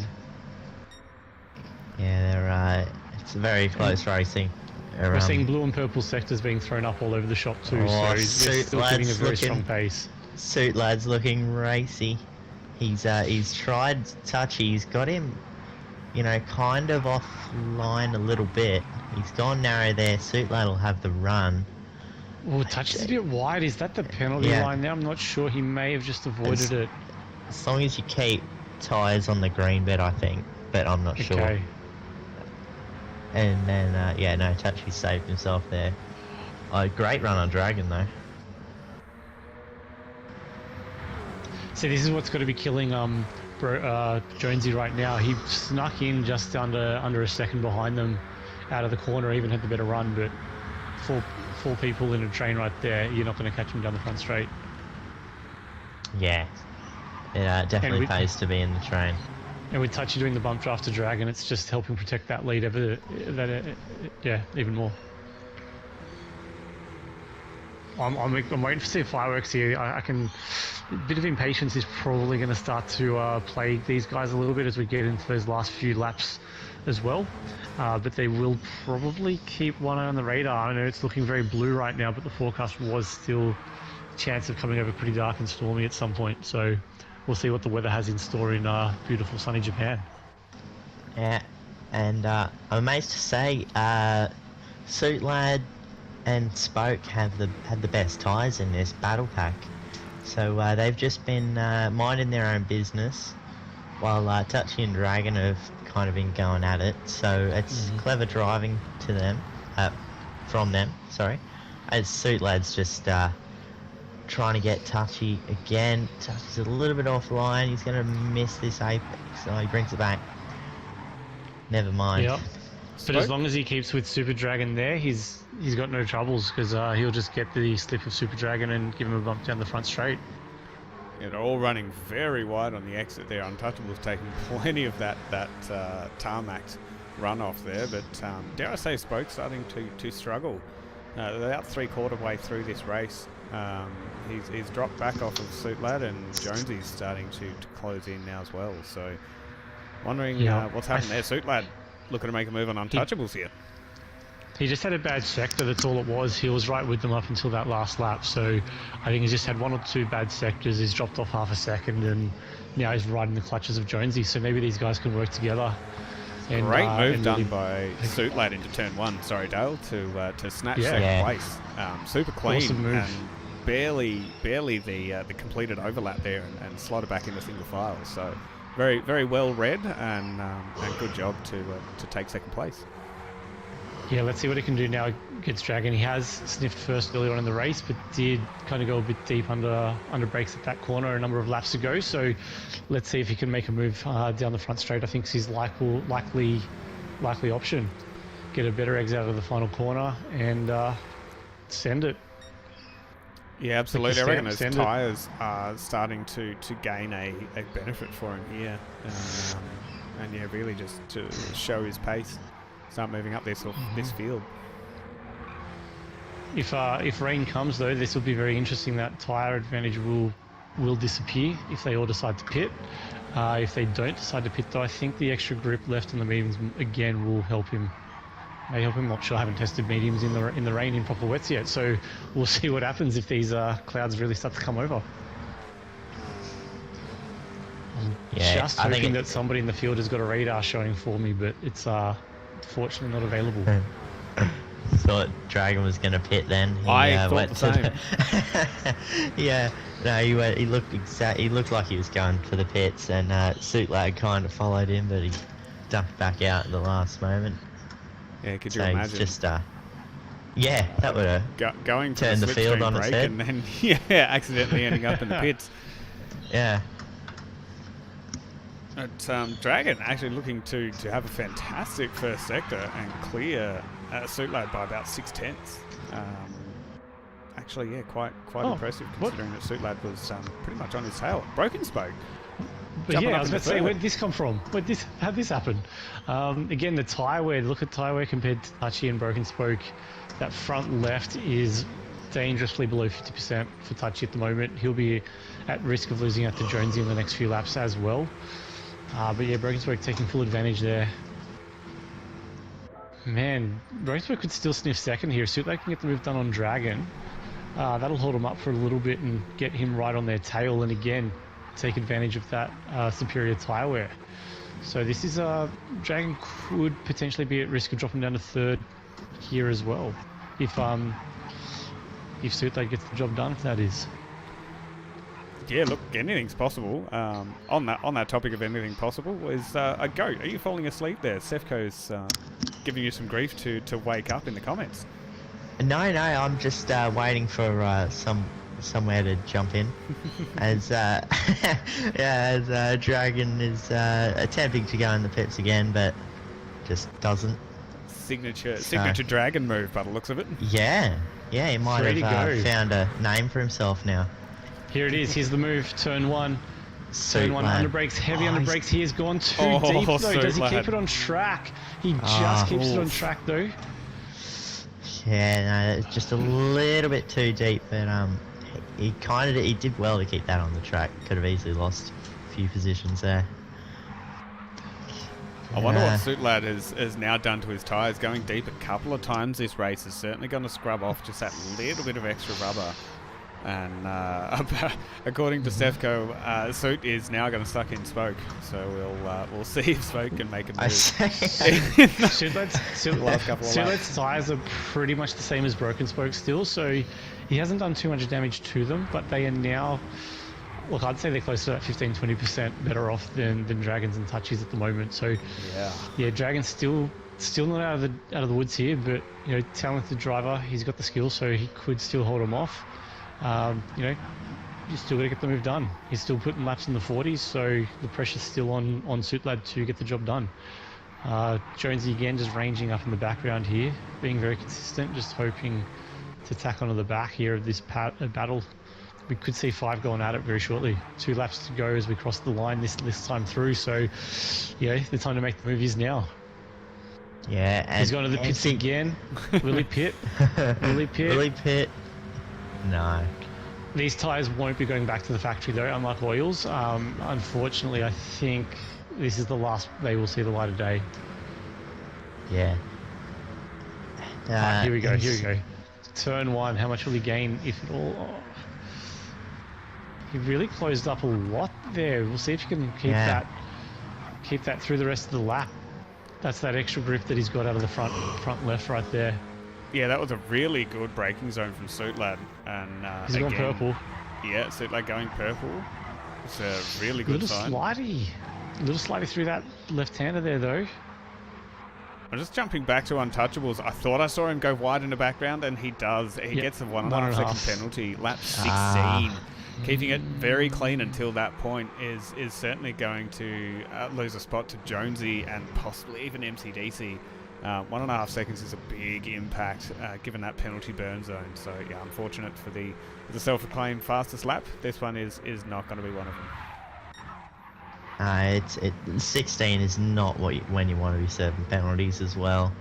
Yeah, it's very close racing. We're seeing blue and purple sectors being thrown up all over the shop too, so they're still keeping a very strong pace. Suit Lad's looking racy. He's tried Touchy. He's got him, kind of offline a little bit. He's gone narrow there. Suit Lad will have the run. Oh, Touchy's a bit wide. Is that the penalty line there? I'm not sure. He may have just avoided it. As long as you keep tyres on the green bit, I think, but I'm not sure. And then, Touchy saved himself there. Great run on Dragon, though. See, this is what's got to be killing Jonesy right now. He snuck in just under a second behind them out of the corner, even had the better run, but four people in a train right there, you're not going to catch him down the front straight. Yeah, it definitely pays to be in the train. And with Touchy doing the bump draft to Dragon, it's just helping protect that lead even more. I'm waiting to see fireworks here. A bit of impatience is probably going to start to plague these guys a little bit as we get into those last few laps as well. But they will probably keep one eye on the radar. I know it's looking very blue right now, but the forecast was still a chance of coming over pretty dark and stormy at some point. So we'll see what the weather has in store in beautiful sunny Japan. Yeah, and I'm amazed to say Suit Lad and Spoke have the best tyres in this battle pack. So they've just been minding their own business while Touchy and Dragon have kind of been going at it. So it's clever driving to them, from them, sorry. As Suit Lad's just trying to get Touchy again. Touchy's a little bit offline. He's going to miss this apex, so he brings it back. Never mind. Yep. But as long as he keeps with Super Dragon there, he's got no troubles, because he'll just get the slip of Super Dragon and give him a bump down the front straight. Yeah, they're all running very wide on the exit there. Untouchable's taking plenty of that tarmac runoff there, but dare I say, Spoke's starting to struggle. They're about 3/4 way through this race. He's dropped back off of Suit Lad, and Jonesy's starting to close in now as well. So wondering what's happened there. Suit Lad looking to make a move on Untouchables here. He just had a bad sector, that's all it was. He was right with them up until that last lap, so I think he's just had 1 or 2 bad sectors. He's dropped off half a second, and now he's right in the clutches of Jonesy, so maybe these guys can work together. And, great move done by Suit Lad into turn 1, sorry Dale, to snatch second place. Super clean, awesome move. And barely the completed overlap there, and slotted back into single file. So very, very well read, and good job to take second place. Yeah, let's see what he can do now against Dragon. He has sniffed first earlier on in the race, but did kind of go a bit deep under brakes at that corner a number of laps ago. So let's see if he can make a move down the front straight. I think it's his likely option. Get a better exit out of the final corner and send it. Yeah, absolutely. I reckon his tyres are starting to gain a benefit for him here. and yeah, really just to show his pace, start moving up this field. If rain comes though, this will be very interesting. That tyre advantage will disappear if they all decide to pit. If they don't decide to pit though, I think the extra grip left on the mediums again will help him. May help him. Not sure. I haven't tested mediums in the rain in proper wets yet, so we'll see what happens if these clouds really start to come over. Yeah, Just hoping that somebody in the field has got a radar showing for me, but it's fortunately not available. Thought Dragon was going to pit then. I thought went the same. Yeah, no, he looked like he was going for the pits, and Suit Lad kind of followed him, but he ducked back out at the last moment. Yeah, could you So imagine? It's just yeah, that would have going to turned the field on its head, and then accidentally ending up in the pits. Yeah. But Dragon actually looking to have a fantastic first sector and clear Suit Lad by about 6/10. Actually, yeah, quite impressive considering that Suit Lad was pretty much on his tail. Broken spoke. But yeah, I was about to say, where did this come from? How'd this happen? Again, the tyre wear, look at tyre wear compared to Touchy and Broken Spoke. That front left is dangerously below 50% for Touchy at the moment. He'll be at risk of losing out to Jonesy in the next few laps as well. But yeah, Broken Spoke taking full advantage there. Man, Broken Spoke could still sniff second here. Suit Lad can get the move done on Dragon. That'll hold him up for a little bit and get him right on their tail, and again, take advantage of that superior tyre wear. So this is Dragon could potentially be at risk of dropping down to third here as well, if Suit Lad gets the job done, that is. Yeah, look, anything's possible. On that topic of anything possible is a goat. Are you falling asleep there? Sefco's giving you some grief to wake up in the comments. No, I'm just waiting for somewhere to jump in, as Dragon is attempting to go in the pits again, but just doesn't. Signature Dragon move, by the looks of it. Yeah, he might have found a name for himself now. Here it is. Here's the move. Turn one. Turn one. Lad. Under brakes. Heavy under brakes. He has gone too deep though. Does he keep it on track? He just keeps it on track though. Yeah, no, it's just a little bit too deep, but he did well to keep that on the track. Could have easily lost a few positions there. I wonder what Suit Lad has now done to his tyres. Going deep a couple of times this race is certainly going to scrub off just that little bit of extra rubber. And according to Sefco, Suit is now going to suck in Spoke. So we'll see if Spoke can make a move. Suit Lad's tyres are pretty much the same as Broken Spoke still, so he hasn't done too much damage to them, but they are now, look, I'd say they're close to that 15-20% better off than Dragons and Touchies at the moment. So yeah, Dragon's still not out of the woods here, but talented driver, he's got the skill, so he could still hold him off. You still got to get the move done. He's still putting laps in the 40s, so the pressure's still on Suit Lad to get the job done. Jonesy again just ranging up in the background here, being very consistent, just hoping to tack onto the back here of this battle. We could see 5 going at it very shortly. 2 laps to go as we cross the line this time through, so the time to make the move is now. Yeah, and he's gone to the pits again. Will he pit? Will he pit? Will he pit? No. These tyres won't be going back to the factory though, unlike oils. Unfortunately, I think this is the last they will see the light of day. Yeah. Here we go. Turn 1, how much will he gain, if at all? Oh. He really closed up a lot there. We'll see if he can keep that through the rest of the lap. That's that extra grip that he's got out of the front left right there. Yeah, that was a really good braking zone from Suit Lad. And he's gone purple. Yeah, Suit Lad going purple. It's a really good sign. Little slidey through that left-hander there though. I'm just jumping back to Untouchables. I thought I saw him go wide in the background, and he does. He gets a 1.5 second penalty. Lap 16. Keeping it very clean until that point is certainly going to lose a spot to Jonesy and possibly even MCDC. 1.5 seconds is a big impact given that penalty burn zone. So yeah, unfortunate for the self-proclaimed fastest lap. This one is not going to be one of them. It's 16 is not when you want to be serving penalties as well.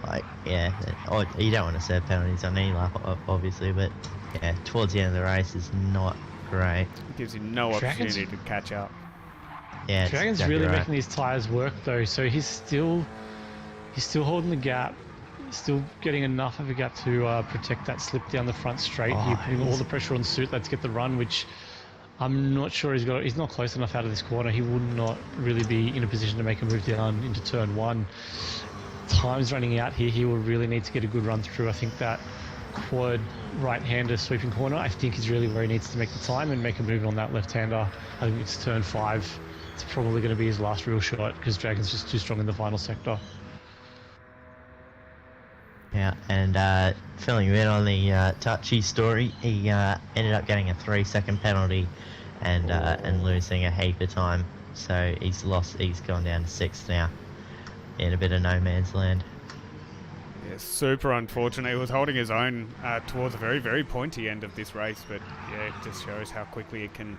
Like, yeah, you don't want to serve penalties on any lap, obviously, but yeah, towards the end of the race is not great. It gives you no opportunity to catch up. Yeah, Dragon's exactly really right. making these tyres work though, so he's still holding the gap, still getting enough of a gap to protect that slip down the front straight. You're putting all the pressure on Suit. Let's get the run, which I'm not sure he's got. He's not close enough out of this corner. He would not really be in a position to make a move down into turn 1. Time's running out here. He will really need to get a good run through. I think that quad right-hander sweeping corner, I think is really where he needs to make the time and make a move on that left-hander. I think it's turn 5. It's probably going to be his last real shot because Dragon's just too strong in the final sector. Yeah, and filling you in on the Touchy story, he ended up getting a 3-second penalty and losing a heap of time. So he's gone down to 6th now, in a bit of no man's land. Yeah, super unfortunate. He was holding his own towards the very, very pointy end of this race, but yeah, it just shows how quickly it can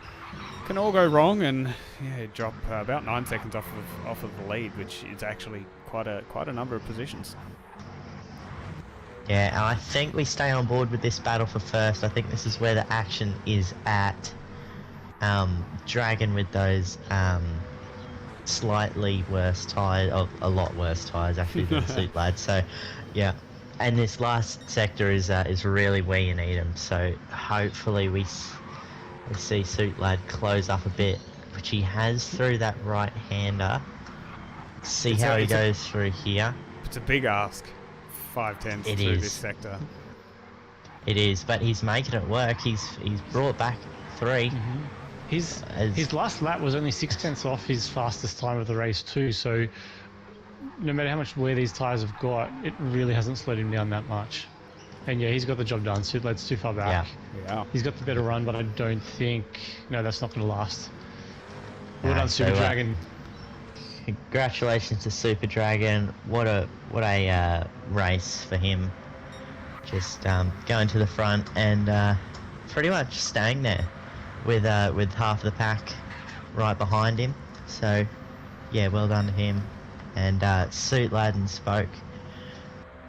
all go wrong, and yeah, drop about 9 seconds off of the lead, which is actually quite a number of positions. Yeah, and I think we stay on board with this battle for first. I think this is where the action is at. Dragon with those slightly worse tyres, a lot worse tyres actually than Suit Lad. So, yeah, and this last sector is really where you need them. So hopefully we see Suit Lad close up a bit, which he has through that right-hander. See how he goes through here. It's a big ask. 5/10 through this sector. It is, but he's making it work. He's brought back 3. His last lap was only 6/10 off his fastest time of the race too. So no matter how much wear these tyres have got, it really hasn't slowed him down that much. And yeah, he's got the job done. Suit Lad's too far back. Yeah. He's got the better run, but I don't think that's not going to last. Well Nah, done, Super so, Dragon. Congratulations to Super Dragon. What a race for him. Just going to the front and pretty much staying there with half the pack right behind him. So yeah, well done to him. And Suit Lad and Spoke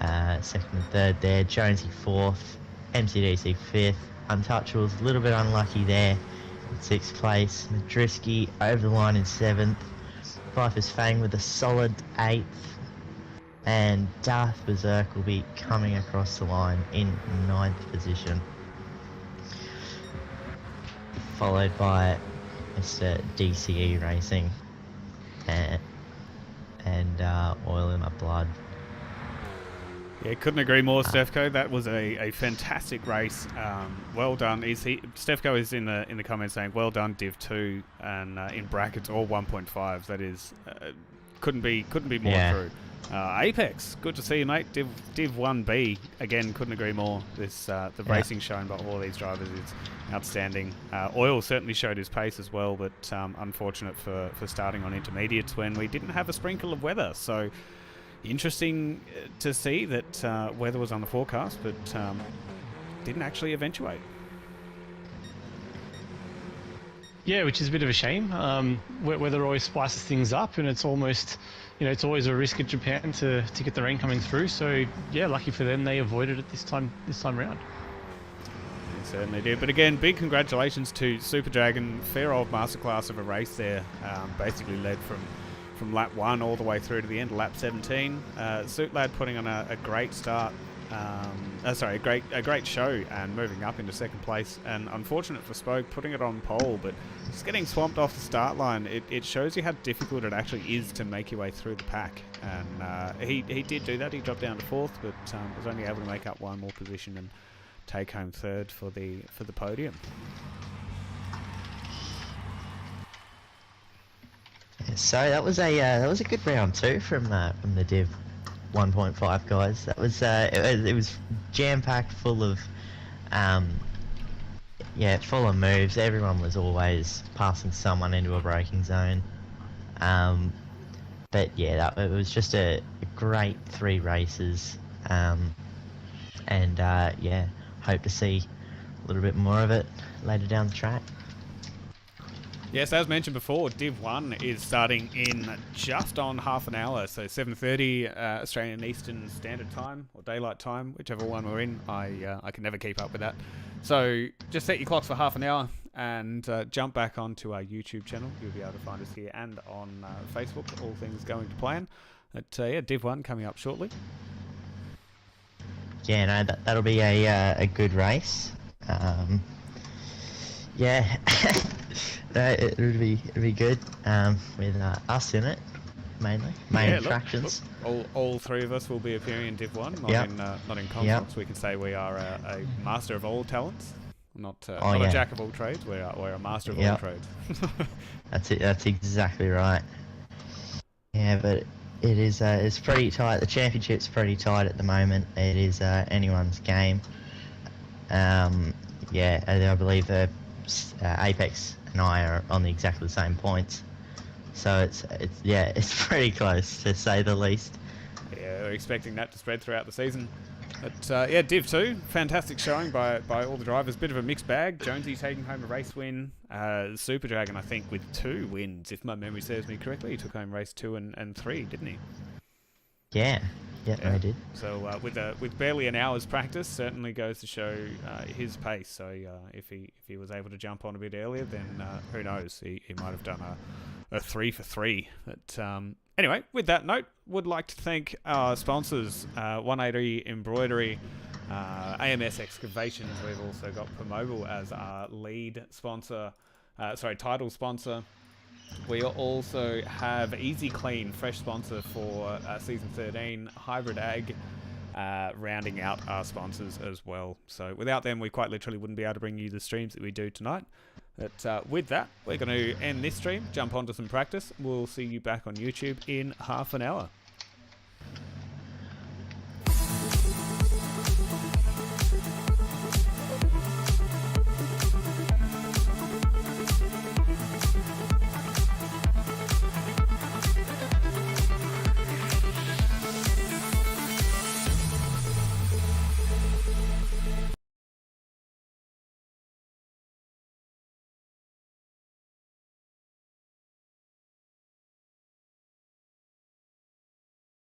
2nd and 3rd there. Jonesy 4th, MCDC 5th. Untouchables a little bit unlucky there in 6th place. Madrisky over the line in 7th. Viper's Fang with a solid 8th, and Darth Berserk will be coming across the line in 9th position, followed by Mr. DCE Racing and Oil in My Blood. Yeah, couldn't agree more, Stefko. That was a fantastic race. Well done. Stefko is in the comments saying, "Well done, Div 2," and in brackets all 1.5. That is, couldn't be more true. Apex, good to see you, mate. Div 1B again, couldn't agree more. The racing shown by all these drivers is outstanding. Oil certainly showed his pace as well, but unfortunate for starting on intermediates when we didn't have a sprinkle of weather. So. Interesting to see that weather was on the forecast, but didn't actually eventuate. Yeah, which is a bit of a shame. Weather always spices things up, and it's almost, it's always a risk at Japan to get the rain coming through. So yeah, lucky for them, they avoided it this time round. They certainly did. But again, big congratulations to Super Dragon. Fair old masterclass of a race there. Basically led from lap 1 all the way through to the end of lap 17. Suit Lad putting on a great start. A great show and moving up into 2nd place. And unfortunate for Spoke putting it on pole, but just getting swamped off the start line. It shows you how difficult it actually is to make your way through the pack. And he did do that. He dropped down to 4th, but was only able to make up 1 more position and take home 3rd for the podium. So that was a good round 2 from the Div 1.5 guys. That was it was jam packed, full of moves. Everyone was always passing someone into a braking zone. But yeah, it was just a great 3 races. Hope to see a little bit more of it later down the track. Yes, as mentioned before, Div 1 is starting in just on half an hour, so 7:30 Australian Eastern Standard Time, or Daylight Time, whichever one we're in. I can never keep up with that. So just set your clocks for half an hour and jump back onto our YouTube channel. You'll be able to find us here and on Facebook, all things going to plan. But yeah, Div 1 coming up shortly. Yeah, no, that'll be a good race. Yeah, it'll be good with us in it mainly, main attractions. Look, all three of us will be appearing in Div 1, not in conference. We can say we are a master of all talents, not a jack of all trades. We're a master of all trades. That's it. That's exactly right. Yeah, but it is it's pretty tight. The championship's pretty tight at the moment. It is anyone's game. Yeah, I believe Apex and I are on exactly the same points, so it's pretty close to say the least. Yeah, we're expecting that to spread throughout the season. But yeah, Div 2, fantastic showing by all the drivers. Bit of a mixed bag. Jonesy taking home a race win. Super Dragon, I think, with 2 wins, if my memory serves me correctly. He took home race 2 and 3, didn't he? Yeah, I did. So with barely an hour's practice, certainly goes to show his pace. So if he was able to jump on a bit earlier, then who knows? He might have done a 3 for 3. But anyway, with that note, would like to thank our sponsors, 180 Embroidery, AMS Excavations. We've also got Promobile as our lead sponsor, title sponsor. We also have Easy Clean, fresh sponsor for Season 13, Hybrid Ag, rounding out our sponsors as well. So without them, we quite literally wouldn't be able to bring you the streams that we do tonight. But with that, we're going to end this stream, jump onto some practice. We'll see you back on YouTube in half an hour.